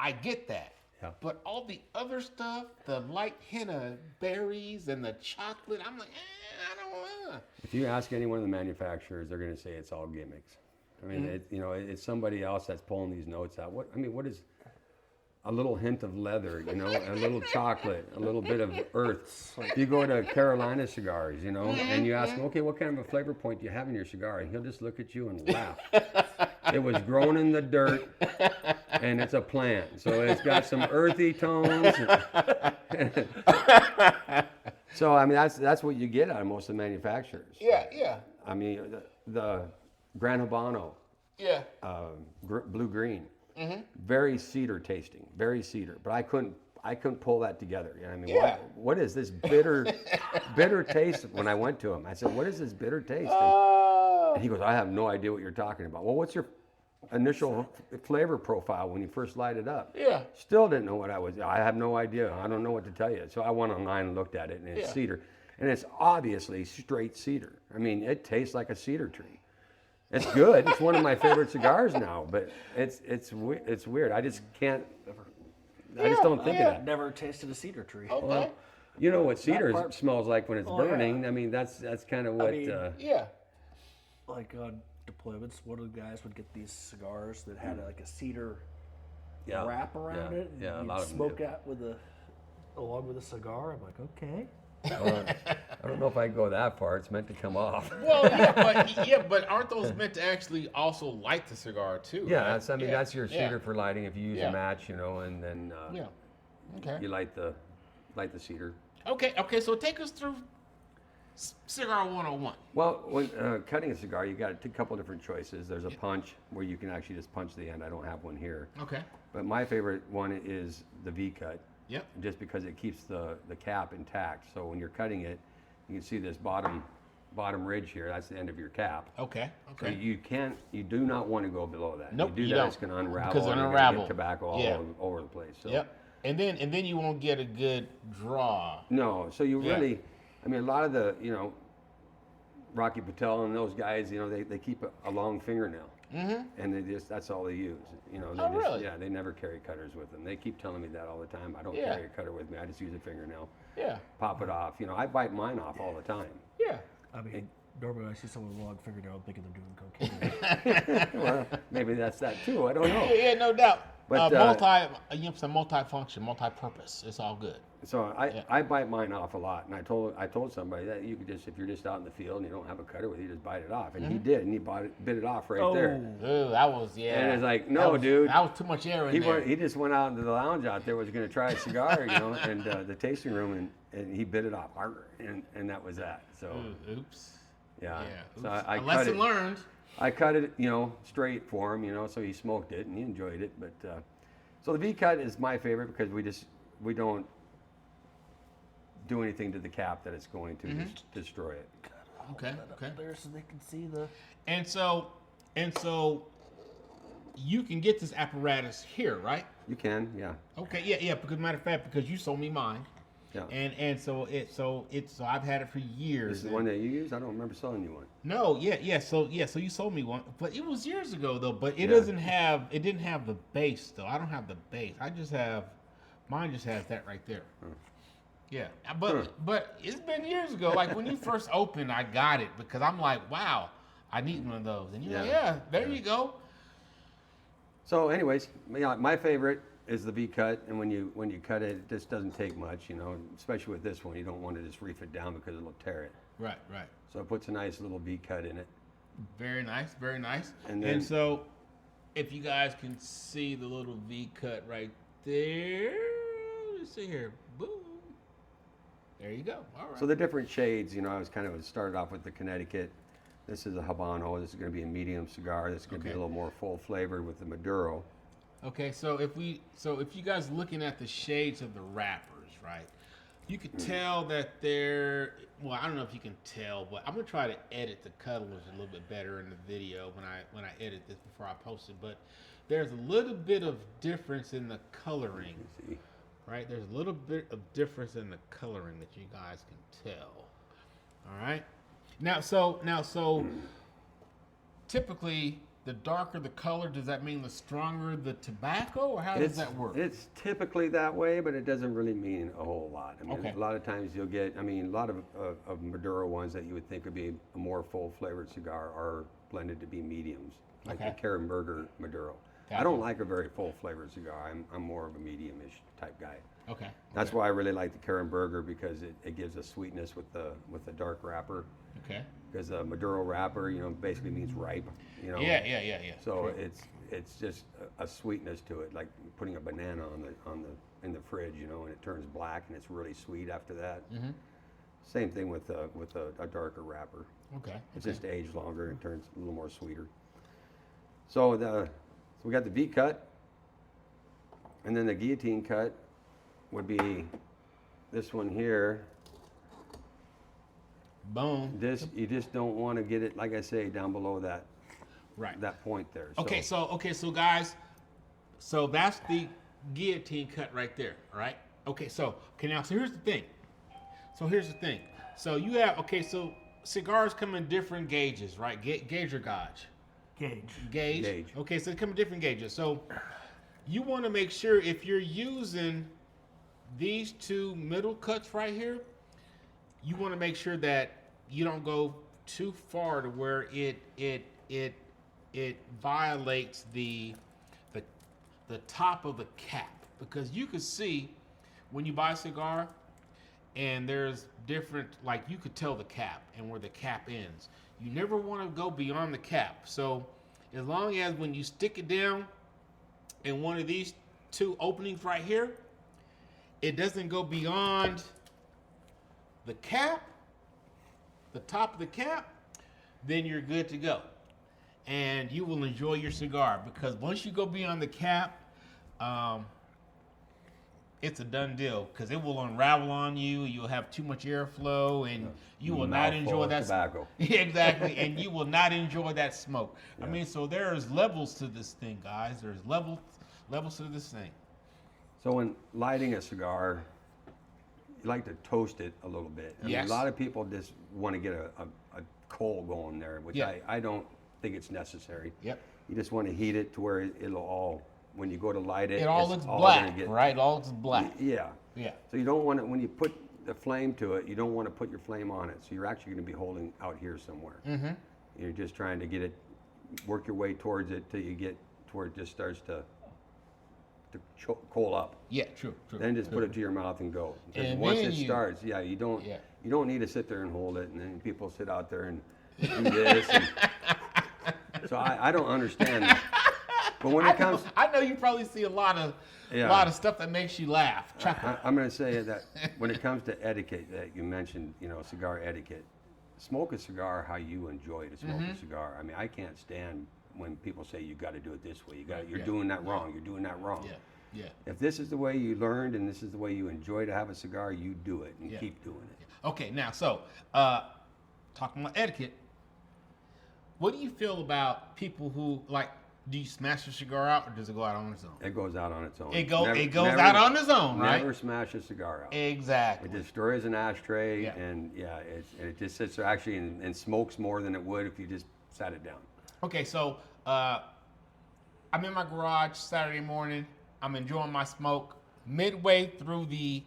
I get that. Yeah. But all the other stuff, the light henna berries and the chocolate, I'm like, I don't want. if you ask any one of the manufacturers, they're going to say it's all gimmicks. I mean, it's somebody else that's pulling these notes out. What is a little hint of leather, a little chocolate, a little bit of earth. If you go to Carolina Cigars, and you ask him, okay, what kind of a flavor point do you have in your cigar? And he'll just look at you and laugh. It was grown in the dirt, and it's a plant, so it's got some earthy tones. So I mean, that's what you get out of most of the manufacturers. Yeah. I mean, the Gran Habano, Yeah. blue green, very cedar tasting, very cedar. But I couldn't pull that together. I mean, Yeah. what is this bitter taste? When I went to him, I said, "What is this bitter taste?" And he goes, "I have no idea what you're talking about." Well, what's your initial flavor profile when you first light it up? Yeah. Still didn't know what I have no idea. I don't know what to tell you. So I went online and looked at it, and it's Yeah. cedar, and it's obviously straight cedar. I mean, it tastes like a cedar tree. It's good. It's one of my favorite cigars now, but it's weird. I just can't. I just don't think of that. Never tasted a cedar tree. Okay. You know what cedar part- smells like when it's Oh, yeah. burning. I mean, that's kind of what. mean, Yeah. Like on deployments, one of the guys would get these cigars that had like a cedar Yeah. wrap around Yeah. it. And Yeah, a you'd lot of them smoke do. that along with a cigar. I'm like, okay. I don't know if I can go that far. It's meant to come off. Well, but aren't those meant to actually also light the cigar too? Yeah, right? that's your cedar for lighting. If you use Yeah. a match, and then Okay. you light the cedar. Okay. So take us through cigar 101. Well, when cutting a cigar, you got a couple different choices. There's a punch where you can actually just punch the end. I don't have one here. Okay. But my favorite one is the V cut. Yep. Just because it keeps the cap intact. So when you're cutting it, you can see this bottom ridge here. That's the end of your cap. Okay. So you do not want to go below that. Nope, you do you that, don't. it's going to unravel. Because and it'll you're gonna unravel. get tobacco all over the place. So. Yep. And then you won't get a good draw. No. So you really, I mean, a lot of the, Rocky Patel and those guys, they keep a long fingernail. Mm-hmm. And that's all they use. Really? Yeah, they never carry cutters with them. They keep telling me that all the time. I don't Yeah. carry a cutter with me. I just use a fingernail. Yeah. Pop it off. I bite mine off all the time. Yeah. I mean, normally I see someone with a long fingernail, I'm thinking they're doing cocaine. Well, maybe that's that too. I don't know. Yeah, no doubt. But, multi-function, multi-purpose. It's all good. So I bite mine off a lot, and I told somebody that you could just, if you're just out in the field and you don't have a cutter with you, just bite it off, and he did, and he bit it off right there. Ooh, that was And it's like, no, dude. That was too much air in there. He just went out into the lounge out there, was going to try a cigar, and the tasting room, and he bit it off, and that was that. So Oops. yeah. Oops. So I A cut lesson it. learned. I cut it, straight for him, so he smoked it and he enjoyed it. But so the V cut is my favorite because we don't do anything to the cap that it's going to destroy it. Okay. There so they can see the. And so you can get this apparatus here, right? You can, yeah. Okay, yeah. Because matter of fact, because you sold me mine. Yeah. And so I've had it for years. This is the one that you use? I don't remember selling you one. No, so you sold me one, but it was years ago though. But it Yeah. didn't have the base though. I don't have the base. Mine just has that right there. Yeah, but it's been years ago. Like when you first opened, I got it because I'm like, wow, I need one of those. And you're like, there you go. So anyways, my favorite is the V cut, and when you cut it, it just doesn't take much, especially with this one. You don't want to just reef it down because it'll tear it. Right. So it puts a nice little V cut in it. Very nice. And so, if you guys can see the little V cut right there, let's see here. Boom. There you go. All right. So the different shades, I was started off with the Connecticut. This is a Habano. This is going to be a medium cigar. This is going to be a little more full flavored with the Maduro. Okay, so if you guys looking at the shades of the wrappers, right? You could tell that they're, well, I don't know if you can tell, but I'm gonna try to edit the colors a little bit better in the video when I edit this before I post it. But there's a little bit of difference in the coloring, right? There's a little bit of difference in the coloring that you guys can tell. All right. Now, so typically, the darker the color, does that mean the stronger the tobacco, or how does that work? It's typically that way, but it doesn't really mean a whole lot. I mean, a lot of times you'll get, a lot of Maduro ones that you would think would be a more full-flavored cigar are blended to be mediums, like the Karen Berger Maduro. Gotcha. I don't like a very full-flavored cigar. I'm more of a medium-ish type guy. Okay. That's why I really like the Karen Berger, because it gives a sweetness with the dark wrapper. Okay. Because a Maduro wrapper, basically means ripe. Yeah. So it's just a sweetness to it, like putting a banana in the fridge, and it turns black and it's really sweet after that. Mm-hmm. Same thing with a darker wrapper. Okay. It's just aged longer and turns a little more sweeter. So we got the V cut, and then the guillotine cut would be this one here. Boom. You just don't want to get it, like I say, down below that point there. So guys, so that's the guillotine cut right there, all right? So here's the thing. So you have, so cigars come in different gauges, right? Gauge or gauge? Gauge. Okay, so they come in different gauges. So you want to make sure if you're using these two middle cuts right here, you want to make sure that you don't go too far to where it violates the top of the cap, because you can see when you buy a cigar, and there's different, like you could tell the cap and where the cap ends. You never want to go beyond the cap. So as long as when you stick it down in one of these two openings right here, it doesn't go beyond the cap, the top of the cap, then you're good to go. And you will enjoy your cigar, because once you go beyond the cap, it's a done deal, because it will unravel on you. You'll have too much airflow, and you will not enjoy that tobacco. Exactly, and you will not enjoy that smoke. I mean, so there's levels to this thing, guys. There's levels to this thing. So when lighting a cigar, you like to toast it a little bit. I mean, Yes. a lot of people just want to get a coal going there, which Yeah. I don't think it's necessary. Yep. You just want to heat it to where it'll all, when you go to light it, It all it's looks all black, gonna get- right? It all looks black. Yeah. Yeah. So you don't want to, when you put the flame to it, you don't want to put your flame on it. So you're actually going to be holding out here somewhere. Mm-hmm. You're just trying to get it, work your way towards it till you get to where it just starts to coal up. Yeah, true. Then just put it to your mouth and go. Because And once then it you- starts, you don't Yeah. you don't need to sit there and hold it, and then people sit out there and do this. So I don't understand that. But when it comes, I know you probably see a lot of stuff that makes you laugh. Chuckle. I'm going to say that when it comes to etiquette, that you mentioned, cigar etiquette, smoke a cigar how you enjoy to smoke a cigar. I mean, I can't stand when people say you got to do it this way. You're doing that wrong. You're doing that wrong. Yeah. If this is the way you learned and this is the way you enjoy to have a cigar, you do it and keep doing it. Okay, now, so, talking about etiquette, what do you feel about people who, like, do you smash your cigar out, or does it go out on its own? It goes out on its own. It goes out on its own, right? Never smash a cigar out. Exactly. It destroys an ashtray, Yeah. and it just sits there actually and smokes more than it would if you just sat it down. Okay, so I'm in my garage Saturday morning. I'm enjoying my smoke. Midway through the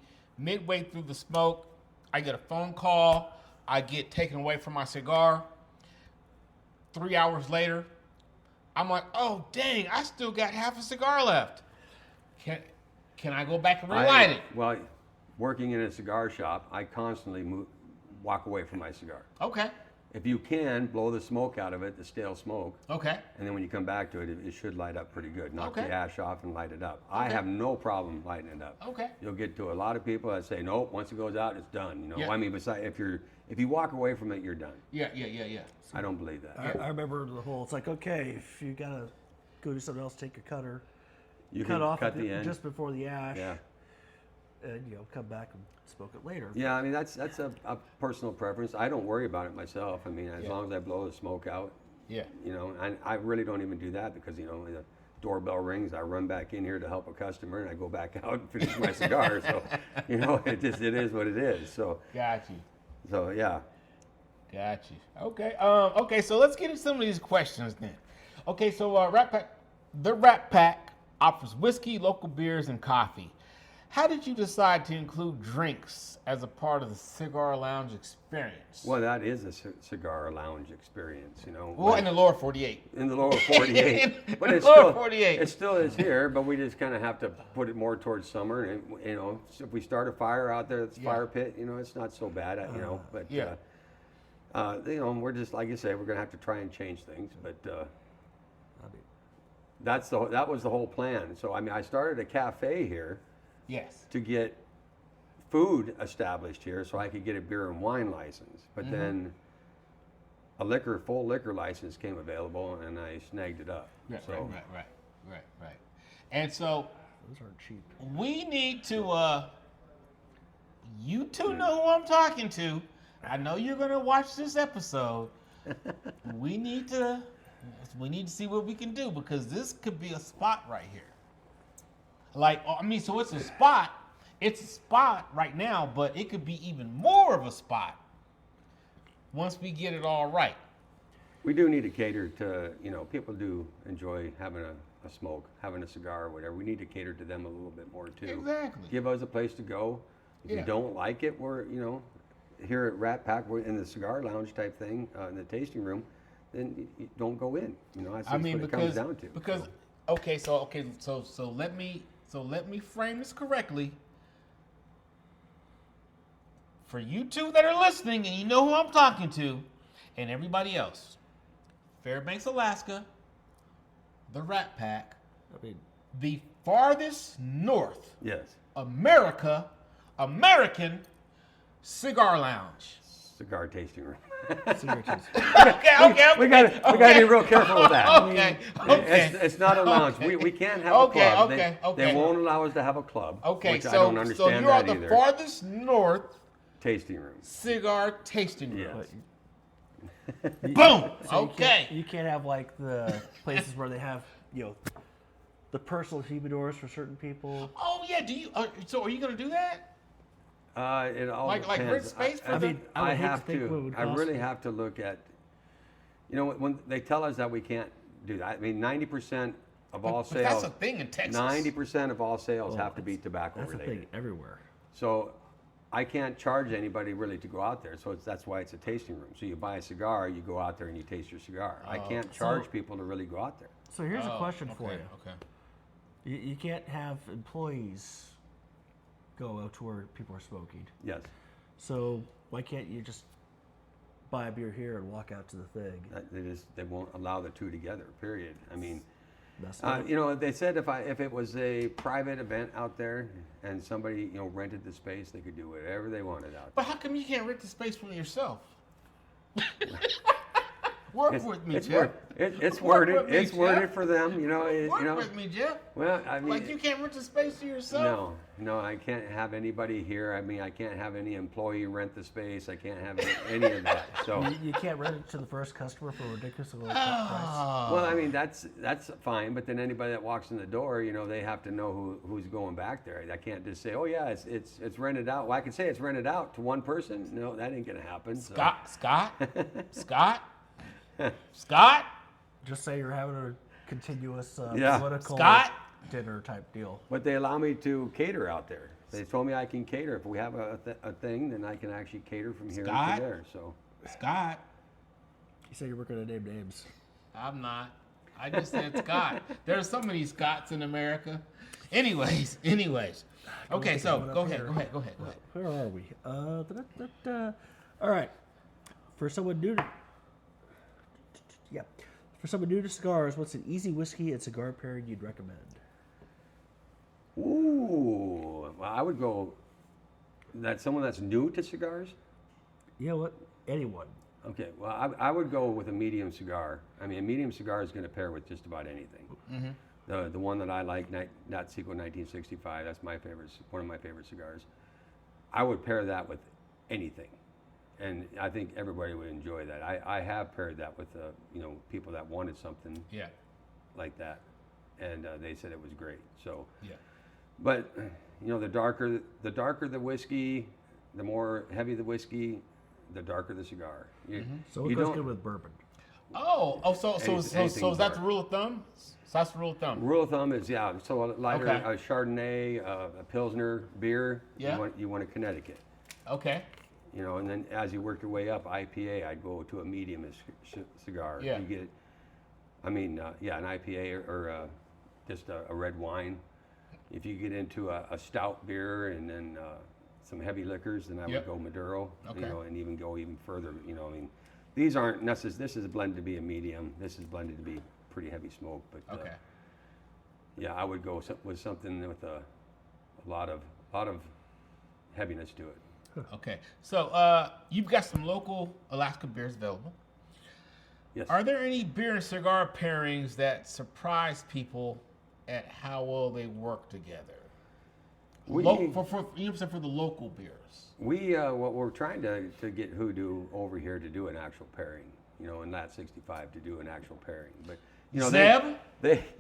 smoke, I get a phone call. I get taken away from my cigar. 3 hours later, I'm like, oh dang, I still got half a cigar left. Can I go back and relight it? Well, working in a cigar shop, I constantly walk away from my cigar. Okay. If you can, blow the smoke out of it, the stale smoke, Okay. and then when you come back to it, it should light up pretty good. Knock Okay. the ash off and light it up. I have no problem lighting it up. Okay. You'll get to a lot of people that say, nope, once it goes out, it's done. Yeah. I mean, besides, if you walk away from it, you're done. Yeah. I don't believe that. I remember the whole. It's like, okay, if you gotta go do something else, take your cutter, You cut can off cut the end. just before the ash, Yeah. and come back and smoke it later. Yeah, I mean, that's a personal preference. I don't worry about it myself. I mean, as Yeah. long as I blow the smoke out, Yeah. and I really don't even do that because, the doorbell rings, I run back in here to help a customer, and I go back out and finish my cigar. So, it is what it is. So, Got you. yeah. Got you. Okay. Okay. So let's get into some of these questions then. Okay. So the Rat Pack offers whiskey, local beers, and coffee. How did you decide to include drinks as a part of the cigar lounge experience? Well, that is a cigar lounge experience, Well, in the lower 48. In the lower 48. But it's Lower still 48. It still is here, but we just kind of have to put it more towards summer. And if we start a fire out there, it's fire pit. It's not so bad. But Yeah. we're just, like you say, we're gonna have to try and change things. But that was the whole plan. So I mean, I started a cafe here Yes. to get food established here, so I could get a beer and wine license. But then a full liquor license came available, and I snagged it up. Right. So Right. And so Those aren't cheap. we need to. You two know who I'm talking to. I know you're gonna watch this episode. We need to see what we can do, because this could be a spot right here. So it's a spot. It's a spot right now, but it could be even more of a spot once we get it all right. we do need to cater to, people do enjoy having a smoke, having a cigar or whatever. We need to cater to them a little bit more too. Exactly. Give us a place to go. If Yeah. you don't like it, we're, here at Rat Pack, we're in the cigar lounge type thing, in the tasting room, then you don't go in. That's what it comes down to. So let me frame this correctly. for you two that are listening, and you know who I'm talking to, and everybody else, Fairbanks, Alaska, the Rat Pack, the farthest north Yes. American cigar lounge. Cigar tasting room. Okay. We got to be real careful with that. Okay. It's not a lounge. Okay. We can't have a club. Okay. They won't allow us to have a club. Okay, which so I don't understand so you are that the either. farthest north Tasting room. cigar tasting room. Yes. Boom. So Okay. You can't have like the places where they have, the personal humidors for certain people. Oh yeah. Do you? So are you gonna do that? It all Like depends. rent space for I them? mean, I would hate to have think what it to. would I cost really me. have to look at. When they tell us that we can't do that, I mean, 90% of all But that's sales. a thing in Texas. 90% of all sales Oh, have to be tobacco That's a related. thing everywhere. So I can't charge anybody really to go out there. So that's why it's a tasting room. So you buy a cigar, you go out there and you taste your cigar. I can't charge people to really go out there. So here's a question for you. Okay. You can't have employees go out to where people are smoking. Yes. So why can't you just buy a beer here and walk out to the thing? They won't allow the two together, period. I mean, That's not- they said if it was a private event out there and somebody, rented the space, they could do whatever they wanted out there. But how come you can't rent the space from yourself? Work with me, It's Jeff. it's Work worded. with me, It's worded Jeff. for them, Work with me, Jeff. Well, I mean, Like you can't rent the space to yourself. no, I can't have anybody here. I mean, I can't have any employee rent the space. I can't have any of that. So, You can't rent it to the first customer for a ridiculously low price. Oh. well, I mean, that's fine. But then anybody that walks in the door, they have to know who's going back there. I can't just say, oh yeah, it's rented out. Well, I can say it's rented out to one person. No, that ain't gonna happen. So. Scott. Just say you're having a continuous Yeah. political Scott? dinner type deal. But they allow me to cater out there. They told me I can cater. If we have a thing, then I can actually cater from here Scott? to there. So Scott. You say you're working to name names. I'm not. I just said Scott. There's so many Scotts in America. Anyways. Okay, so go ahead. Where are we? All right. For someone new to cigars, what's an easy whiskey and cigar pairing you'd recommend? Ooh, well, I would go. That's someone that's new to cigars. You know what? Anyone. Okay, well, I would go with a medium cigar. I mean, a medium cigar is going to pair with just about anything. Mm-hmm. The one that I like, Nat Sequel 1965. That's my favorite. One of my favorite cigars. I would pair that with anything, and I think everybody would enjoy that. I have paired that with people that wanted something Yeah. like that, and they said it was great. So. Yeah. But the darker the whiskey, the more heavy the whiskey, the darker the cigar. So it goes good with bourbon. So Anything is that the dark. rule of thumb? So that's the rule of thumb. Rule of thumb is So a lighter, Okay. a Chardonnay, a Pilsner beer. Yeah. You want a Connecticut. Okay. And then as you work your way up, IPA, I'd go to a medium cigar. Yeah. You get, an IPA or just a red wine. If you get into a stout beer and then some heavy liquors, then I Yep. would go Maduro. Okay. And even go even further. These aren't necessary. This is blended to be a medium. This is blended to be pretty heavy smoke. But Okay. I would go with something with a lot of heaviness to it. Okay. So you've got some local Alaska beers available. Yes. Are there any beer and cigar pairings that surprise people at how well they work together? For the local beers. What we're trying to get Hoodoo over here to do an actual pairing, in Lat 65 to do an actual pairing. But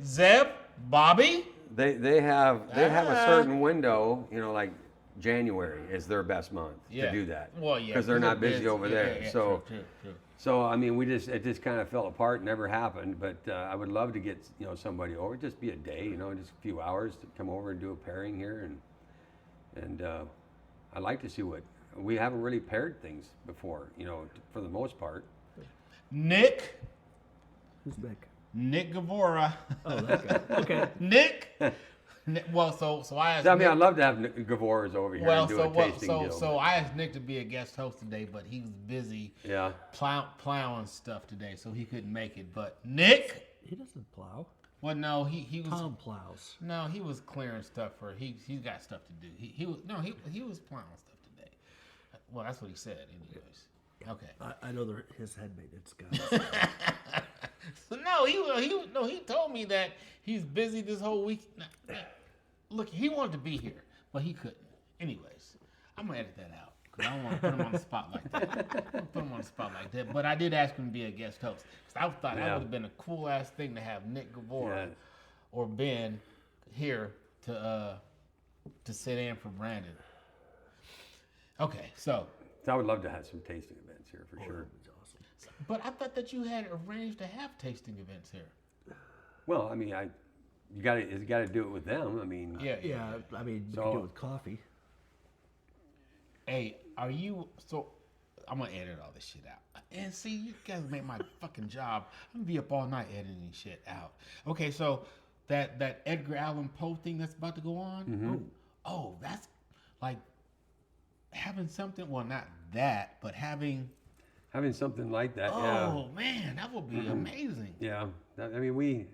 Zeb, Bobby. they have a certain window, like January is their best month Yeah. to do that. Well, yeah, because they're not busy over there. Yeah, so true. So I mean, it just kind of fell apart, never happened. But I would love to get somebody over, just be a day, just a few hours to come over and do a pairing here, and I'd like to see what we haven't really paired things before, for the most part. Nick. Who's Nick? Nick Gavora. Oh, that guy. Okay. Nick. Well, so I asked. I mean, Nick, I'd love to have Gavoras over here and do a tasting deal. so I asked Nick to be a guest host today, but he was busy Yeah. plowing stuff today, so he couldn't make it. But Nick, He doesn't plow. well, no, he was. Tom plows. No, he was clearing stuff for he's got stuff to do. He was plowing stuff today. Well, that's what he said, anyways. Okay. I know they're his head maintenance guys. So he told me that he's busy this whole week. Look, he wanted to be here, but he couldn't. Anyways, I'm gonna edit that out because I don't want to put him on the spot like that. But I did ask him to be a guest host because I thought that would have been a cool ass thing to have Nick Gavora or Ben here to sit in for Brandon. Okay, so I would love to have some tasting events here for sure. but I thought that you had arranged to have tasting events here. Well, I mean, you got to do it with them. I mean, Yeah, I mean, you can do it with coffee. Hey, are you so? I'm gonna edit all this shit out. And see, you guys make my fucking job. I'm gonna be up all night editing shit out. Okay, so that Edgar Allan Poe thing that's about to go on. Oh, that's like having something. Well, not that, but having something like that. Oh man, that would be amazing. Yeah. I mean,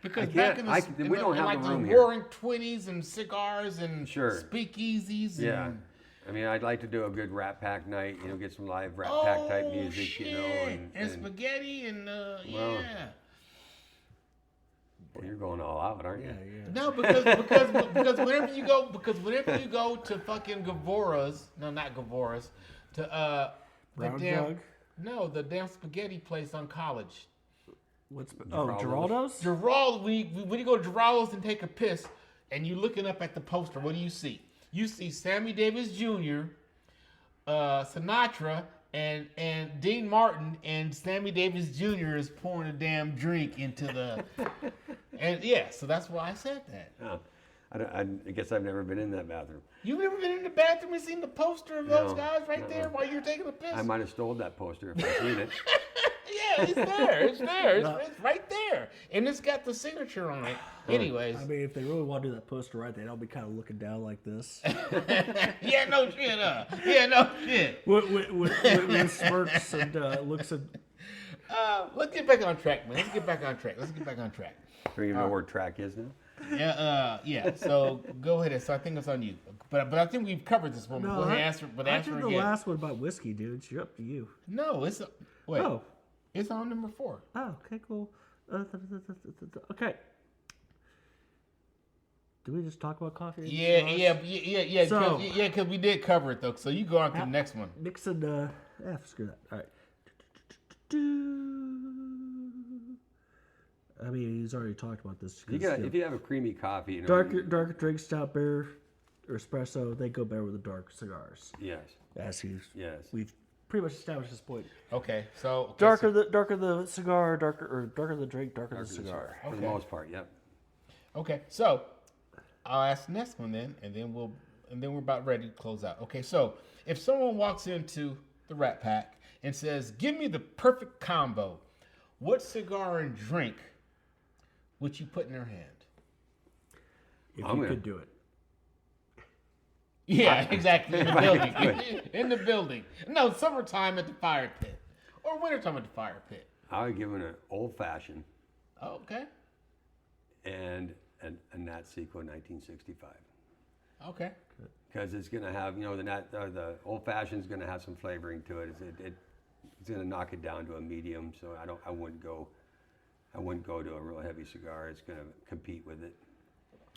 Because we back don't have like the room the here. Roaring Twenties and cigars and speakeasies. Yeah. And, I mean, I'd like to do a good Rat Pack night. Get some live Rat Pack type music. Shit. And spaghetti and Well, you're going all out, aren't you? Yeah. No, because whenever you go to fucking Gavora's, no, not Gavora's, to Brown the damn Jug? no, the damn spaghetti place on College. Geraldo's? Geraldo, when you go to Geraldo's and take a piss, and you're looking up at the poster, what do you see? You see Sammy Davis Jr., Sinatra, and Dean Martin, and Sammy Davis Jr. is pouring a damn drink into the, and yeah, so that's why I said that. Oh, I guess I've never been in that bathroom. You've never been in the bathroom and seen the poster of those guys right there while you're taking a piss? I might have stole that poster if I've seen it. Yeah, it's there. It's there. It's right there. And it's got the signature on it. Anyways. I mean, if they really want to do that poster right, they'd all be kind of looking down like this. Yeah, no shit. Yeah, no shit. With smirks and looks at... Let's get back on track, man. Let's get back on track. Do you know where track is now? Yeah. So go ahead. So I think it's on you. But I think we've covered this one. No, Go ahead, answer the again. last one about whiskey, dude. It's up to you. No, wait. Oh. It's on number 4. Oh, okay, cool. Okay. Did we just talk about coffee? Yeah. So- Because we did cover it though. So you go on to the next one. Nixon, screw that. All right. I mean, he's already talked about this. If you have a creamy coffee, Darker drinks, stout beer, or espresso, they go better with the dark cigars. Yes. We've pretty much established this point. Okay, so Darker the cigar, darker the drink, darker the cigar. For the most part, yep. Okay, so I'll ask the next one then, and then we're about ready to close out. Okay, so if someone walks into the Rat Pack and says, "Give me the perfect combo," what cigar and drink would you put in their hand? If you could do it. Yeah, exactly. In the building. In the building. No, summertime at the fire pit, or wintertime at the fire pit. I would give it an old fashioned. Oh, okay. And a Nat Seco 1965. Okay. Because it's going to have, the old fashioned is going to have some flavoring to it. It's going to knock it down to a medium. So I wouldn't go to a real heavy cigar. It's going to compete with it.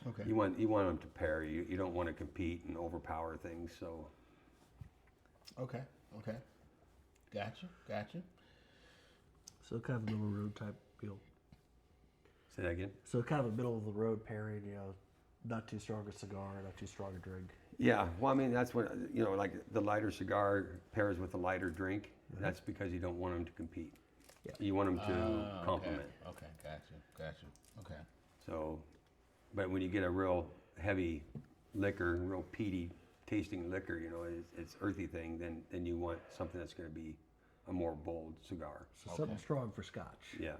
Okay. You want them to pair. You don't want to compete and overpower things. So. Okay. Gotcha. So kind of a middle of the road type deal. Say that again. So kind of a middle of the road pairing, not too strong a cigar, not too strong a drink. Yeah, well, I mean, that's what, like the lighter cigar pairs with a lighter drink. Mm-hmm. That's because you don't want them to compete. Yeah. You want them to complement. Okay, gotcha. Okay. So, but when you get a real heavy liquor, real peaty tasting liquor, it's earthy thing, then you want something that's going to be a more bold cigar. So something strong for Scotch. Yeah.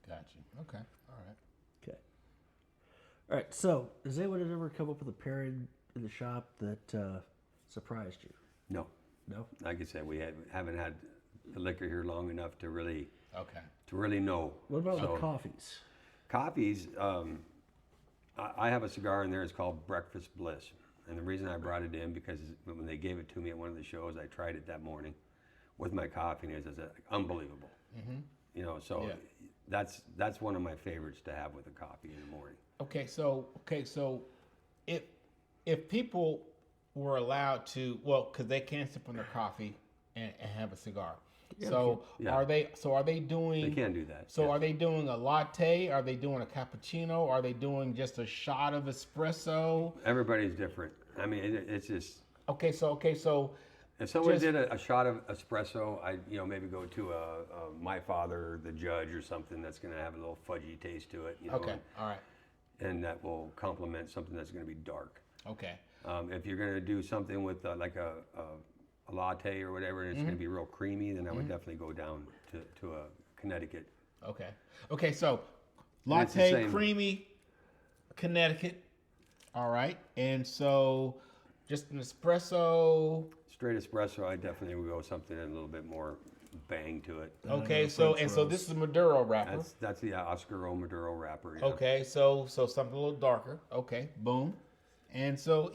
Gotcha. Okay. All right. Okay. All right. So, has anyone ever come up with a pairing in the shop that surprised you? No. No. Like I said, we haven't had the liquor here long enough to really Okay. know. What about So, the coffees? coffees? I have a cigar in there. It's called Breakfast Bliss, and the reason I brought it in because when they gave it to me at one of the shows, I tried it that morning with my coffee, and it's unbelievable. Mm-hmm. You know, so that's one of my favorites to have with a coffee in the morning. Okay, so if people were allowed to, well, because they can't sip on their coffee and have a cigar. So Yeah. are they doing? They can do that. So yes. are they doing a latte? Are they doing a cappuccino? Are they doing just a shot of espresso? Everybody's different. I mean, it's just. Okay, so If someone did a shot of espresso, I'd maybe go to a My Father, the Judge, or something that's going to have a little fudgy taste to it. okay, all right, And that will complement something that's going to be dark. okay, If you're going to do something with like a latte or whatever, and it's going to be real creamy, then I would definitely go down to a Connecticut. okay. So And it's the latte, same. creamy, Connecticut. All right, and so just an espresso. Straight espresso, I definitely would go something a little bit more bang to it. Okay, so this is a Maduro wrapper. That's the Oscuro Maduro wrapper. Yeah. Okay, so something a little darker. Okay, boom, and so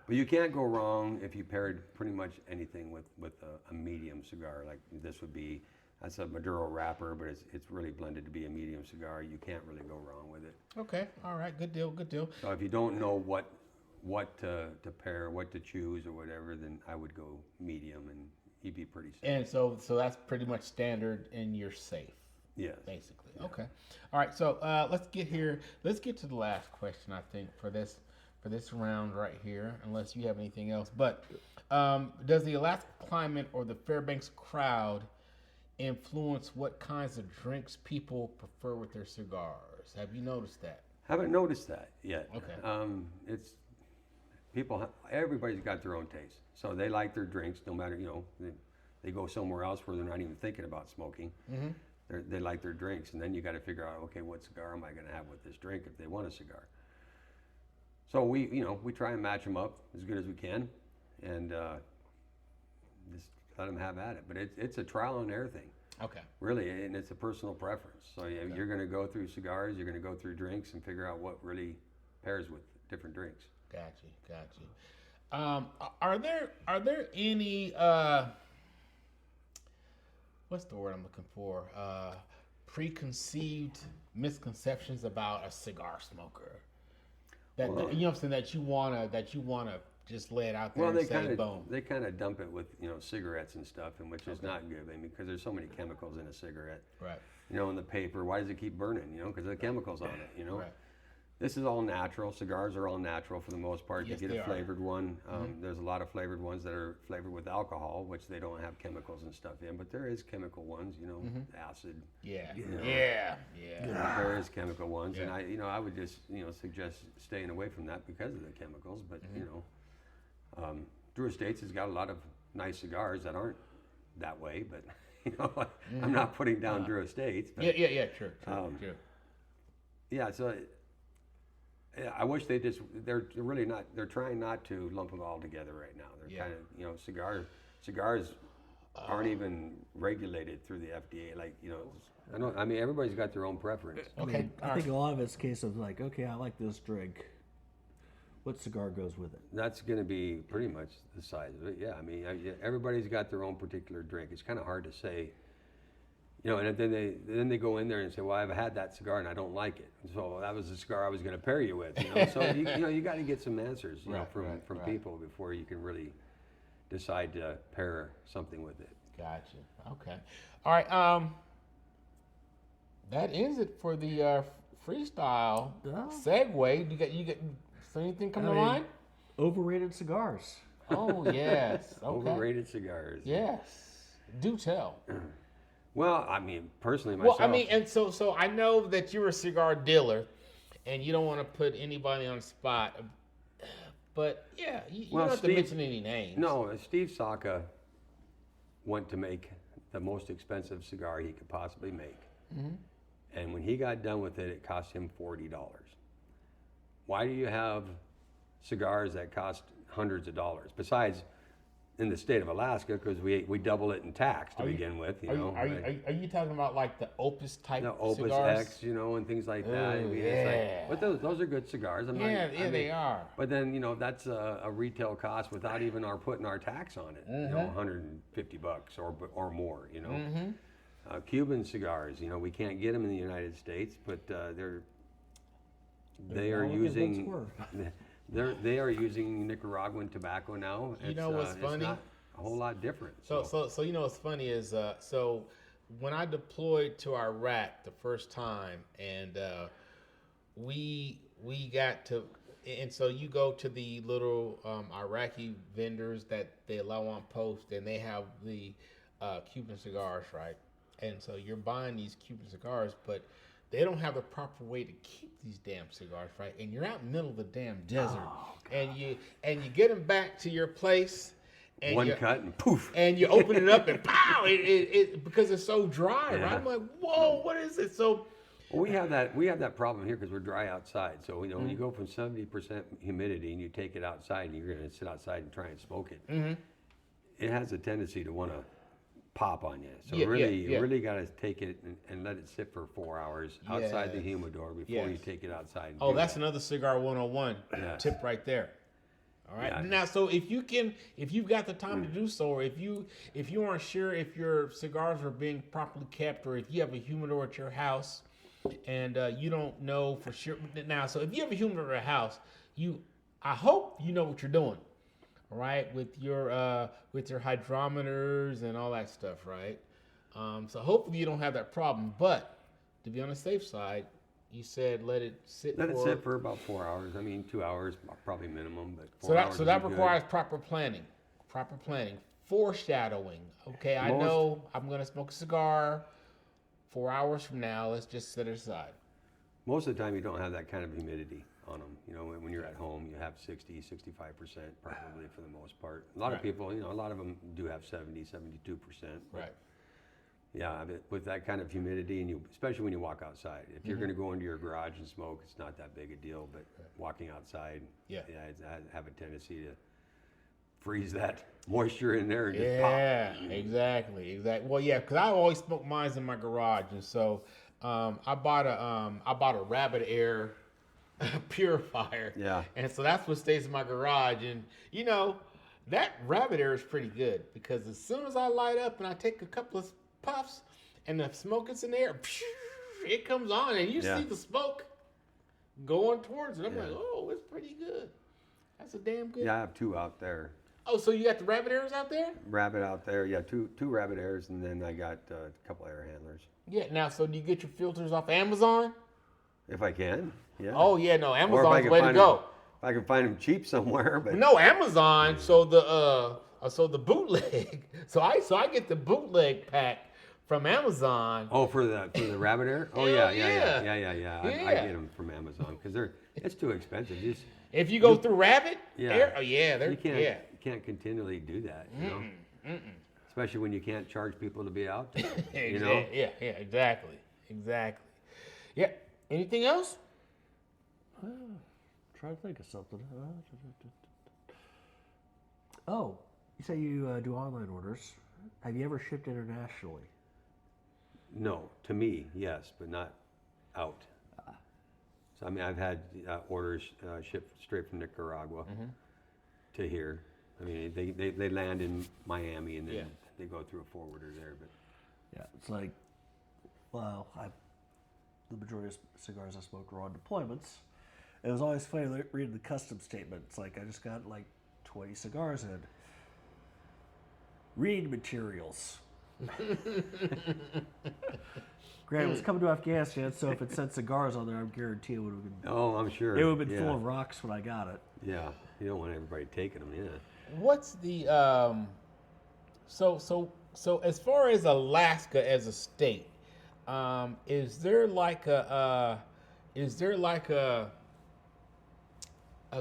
But you can't go wrong if you paired pretty much anything with a medium cigar. Like this would be, that's a Maduro wrapper, but it's really blended to be a medium cigar. You can't really go wrong with it. Okay, all right, good deal. So if you don't know what to pair, what to choose or whatever, then I would go medium and you'd be pretty safe. And so that's pretty much standard, and you're safe. Yes. Basically. Yeah. Okay. All right. So let's get to the last question, I think, for this round right here, unless you have anything else. But does the Alaska climate or the Fairbanks crowd influence what kinds of drinks people prefer with their cigars? Have you noticed that? Haven't noticed that yet. Okay. It's people. Everybody's got their own taste, so they like their drinks. No matter they go somewhere else where they're not even thinking about smoking. Mm-hmm. They like their drinks, and then you got to figure out, okay, what cigar am I going to have with this drink if they want a cigar? So we try and match them up as good as we can, and just let them have at it. But it's a trial and error thing. Okay. Really, and it's a personal preference. So you're going to go through cigars, you're going to go through drinks, and figure out what really pairs with different drinks. Got you. Are there any what's the word I'm looking for? Preconceived misconceptions about a cigar smoker? That you know what I'm saying, that you wanna just lay it out there and say boom. They kind of dump it with cigarettes and stuff, and which is not good. I mean, because there's so many chemicals in a cigarette. Right. In the paper, why does it keep burning? Because of the chemicals on it. Right. This is all natural. Cigars are all natural for the most part. Yes, you get they a flavored one. There's a lot of flavored ones that are flavored with alcohol, which they don't have chemicals and stuff in. But there is chemical ones, acid. Yeah. There is chemical ones, Yeah. and I would just suggest staying away from that because of the chemicals. But Drew Estates has got a lot of nice cigars that aren't that way. But I'm not putting down Drew Estates. But, Yeah. True. Yeah, so I wish they're really not, they're trying not to lump them all together right now. They're kind of, cigars aren't even regulated through the FDA. I mean, everybody's got their own preference. Okay. I think a lot of it's a case of like, okay, I like this drink. What cigar goes with it? That's going to be pretty much the size of it. Yeah, I mean, everybody's got their own particular drink. It's kind of hard to say. And then they go in there and say, well, I've had that cigar and I don't like it. So that was the cigar I was going to pair you with. So you got to get some answers from people before you can really decide to pair something with it. Gotcha. Okay. All right. That ends it for the freestyle segue. You get anything come to mind? Overrated cigars. Oh yes. Okay. Overrated cigars. Yes. Do tell. Well, I mean, personally, myself. Well, I mean, and so I know that you're a cigar dealer, and you don't want to put anybody on the spot, but yeah, you don't have to mention any names. No, Steve Saka went to make the most expensive cigar he could possibly make, and when he got done with it, it cost him $40. why do you have cigars that cost hundreds of dollars? Besides, in the state of Alaska, because we double it in tax to begin with. Are you talking about like the Opus type the Opus cigars? X, and things like that. I mean, yeah. it's like, but those are good cigars. They are. But then that's a retail cost without even putting our tax on it. $150 or more. Cuban cigars. We can't get them in the United States, but they are using Nicaraguan tobacco now. What's funny? It's not a whole lot different. So what's funny is so when I deployed to Iraq the first time, and we got to, and so you go to the little Iraqi vendors that they allow on post, and they have the Cuban cigars, right? And so you're buying these Cuban cigars, but they don't have the proper way to keep these damn cigars, right? And you're out in the middle of the damn desert, and you get them back to your place, and one cut and poof, and you open it up and pow! It because it's so dry, Yeah. right? I'm like, whoa, what is it? So well, we have that problem here because we're dry outside. So when you go from 70% humidity and you take it outside and you're going to sit outside and try and smoke it, it has a tendency to want to pop on you. So you really got to take it and let it sit for 4 hours outside the humidor before you take it outside. And that's another cigar 101 tip right there. All right. Yeah. Now, so if you've got the time to do so, or if you aren't sure if your cigars are being properly kept, or if you have a humidor at your house and you don't know for sure. Now, so if you have a humidor at a house, I hope you know what you're doing. All right, with your hydrometers and all that stuff, right? So hopefully you don't have that problem. But to be on the safe side, you said let it sit for about 4 hours. I mean, 2 hours probably minimum, but 4 hours. So that requires proper planning, foreshadowing. Okay, I know I'm gonna smoke a cigar 4 hours from now. Let's just set it aside. Most of the time, you don't have that kind of humidity on them. When you're at home, you have 60, 65% probably for the most part. A lot of people, a lot of them do have 70, 72%. Right. Yeah, with that kind of humidity, and especially when you walk outside. If you're going to go into your garage and smoke, it's not that big a deal. But walking outside, I have a tendency to freeze that moisture in there and just pop. Yeah, exactly. Well, yeah, because I always smoke mine in my garage, and so I bought a Rabbit Air purifier. Yeah. And so that's what stays in my garage. And that Rabbit Air is pretty good because as soon as I light up and I take a couple of puffs and the smoke is in there, it comes on and you see the smoke going towards it. I'm like, oh, it's pretty good. That's a damn good. Yeah, I have two out there. Oh, so you got the Rabbit Airs out there? Rabbit out there, yeah, two Rabbit Airs, and then I got a couple air handlers. Yeah. Now, so do you get your filters off Amazon? If I can, yeah. Oh yeah, no, Amazon's the way to go. If I can find them cheap somewhere, but no, Amazon. So the bootleg. So I get the bootleg pack from Amazon. Oh, for the Rabbit Air. Oh yeah. I get them from Amazon because it's too expensive. If you go through Rabbit Air, you can't continually do that. Especially when you can't charge people to be out there. Yeah, exactly. Yeah. Anything else? Try to think of something. Oh, you say you do online orders. Have you ever shipped internationally? No, to me, yes, but not out. So I mean, I've had orders shipped straight from Nicaragua to here. I mean, they land in Miami and then they go through a forwarder there. But yeah, it's like, well, the majority of cigars I smoked were on deployments. It was always funny reading the custom statement. It's like I just got like 20 cigars in. Reading materials. Granted, it was coming to Afghanistan, so if it said cigars on there, I'm guaranteed it would have been. Oh, I'm sure. It would have been full of rocks when I got it. Yeah, you don't want everybody taking them. Yeah. What's the So as far as Alaska as a state, is there like a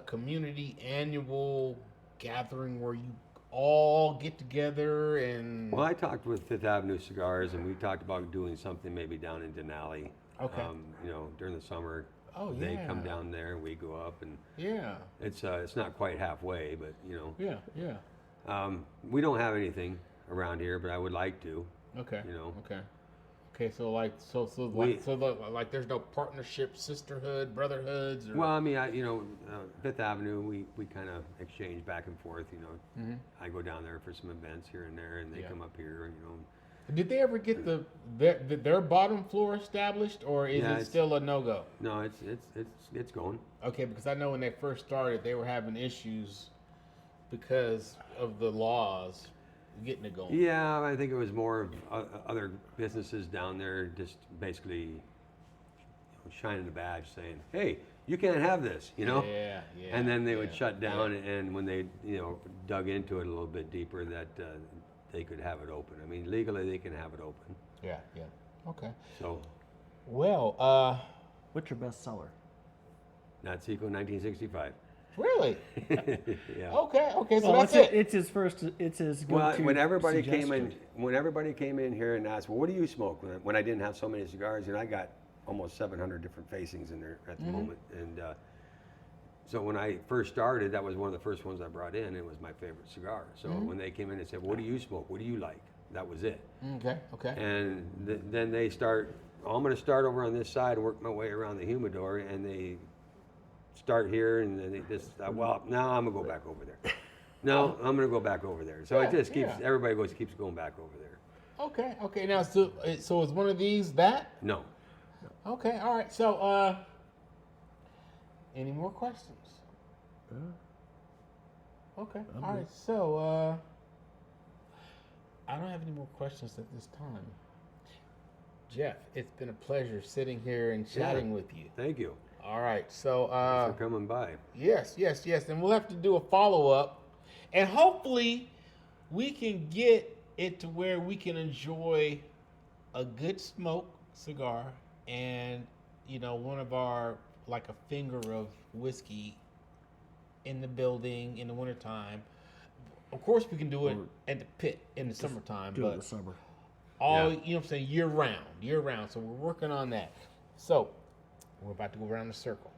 community annual gathering where you all get together and? Well, I talked with Fifth Avenue Cigars, and we talked about doing something maybe down in Denali. Okay. During the summer. Oh, They come yeah. down there and we go up, and Yeah. it's not quite halfway, but Yeah. we don't have anything around here, but I would like to. Okay. You know. Okay. So like, like, there's no partnership, sisterhood, brotherhoods, or Well, I mean, Fifth Avenue, we kind of exchange back and forth. I go down there for some events here and there, and they Yeah. come up here. Did they ever get their bottom floor established, or is Yeah, it it's- still a no-go? No, it's going. Okay, because I know when they first started, they were having issues because of the laws getting it going. Yeah, I think it was more of other businesses down there just basically shining the badge, saying, "Hey, you can't have this," Yeah. And then they would yeah, shut down, yeah. and when they dug into it a little bit deeper, that they could have it open. I mean, legally they can have it open. Yeah. Okay. So Well, What's your best seller? that's Eco 1965. really? Yeah. Okay. So Well, that's it. It's his first. It's his Well, go-to when everybody came suggestion. in here and asked, "Well, what do you smoke?" When I didn't have so many cigars, I got almost 700 different facings in there at the moment, and so when I first started, that was one of the first ones I brought in. It was my favorite cigar. So when they came in and said, "What do you smoke? What do you like?" That was it. Okay. And then they start. I'm going to start over on this side and work my way around the humidor, and they start here, and then they just well, now I'm gonna go back over there. No, I'm gonna go back over there. So it just keeps everybody keeps going back over there. Okay. Now, so is one of these that? No. Okay. All right. So, any more questions? Okay. All right. So, I don't have any more questions at this time. Jeff, it's been a pleasure sitting here and chatting with you. Thank you. All right. So, Thanks for coming by. yes. And we'll have to do a follow-up. And hopefully we can get it to where we can enjoy a good smoke cigar and, one of our, like a finger of whiskey in the building in the wintertime. Of course, we can do it at the pit in the summertime, Do it in but the summer. year round. So we're working on that. So we're about to go around the circle.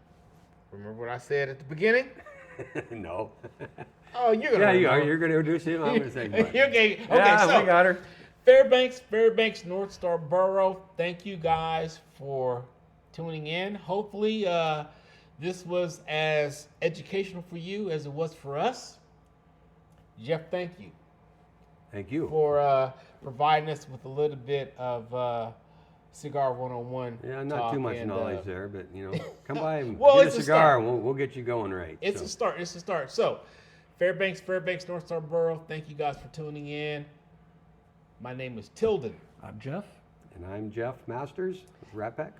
Remember what I said at the beginning? No. Oh, you're gonna. Yeah, you are. remember. You're going to introduce him. I'm going to say goodbye. Okay. Yeah, So we got her. Fairbanks, North Star Borough. Thank you guys for tuning in. Hopefully, this was as educational for you as it was for us. Jeff, thank you Thank you. for providing us with a little bit of Cigar 101. Yeah, not talk too much and, knowledge there, but come by and Well, get it's a a cigar, start. and we'll get you going right. It's So, a start. It's a start. So, Fairbanks, North Star Borough. Thank you guys for tuning in. My name is Tilden, I'm Jeff. and I'm Jeff Masters with Rat Pack.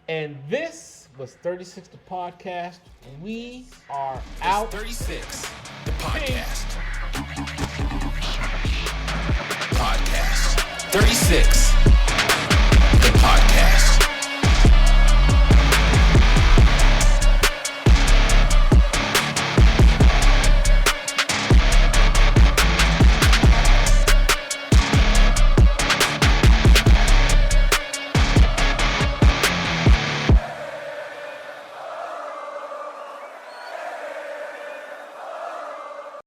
and this was 36 the podcast. We are It's out. 36, the podcast. Podcast 36.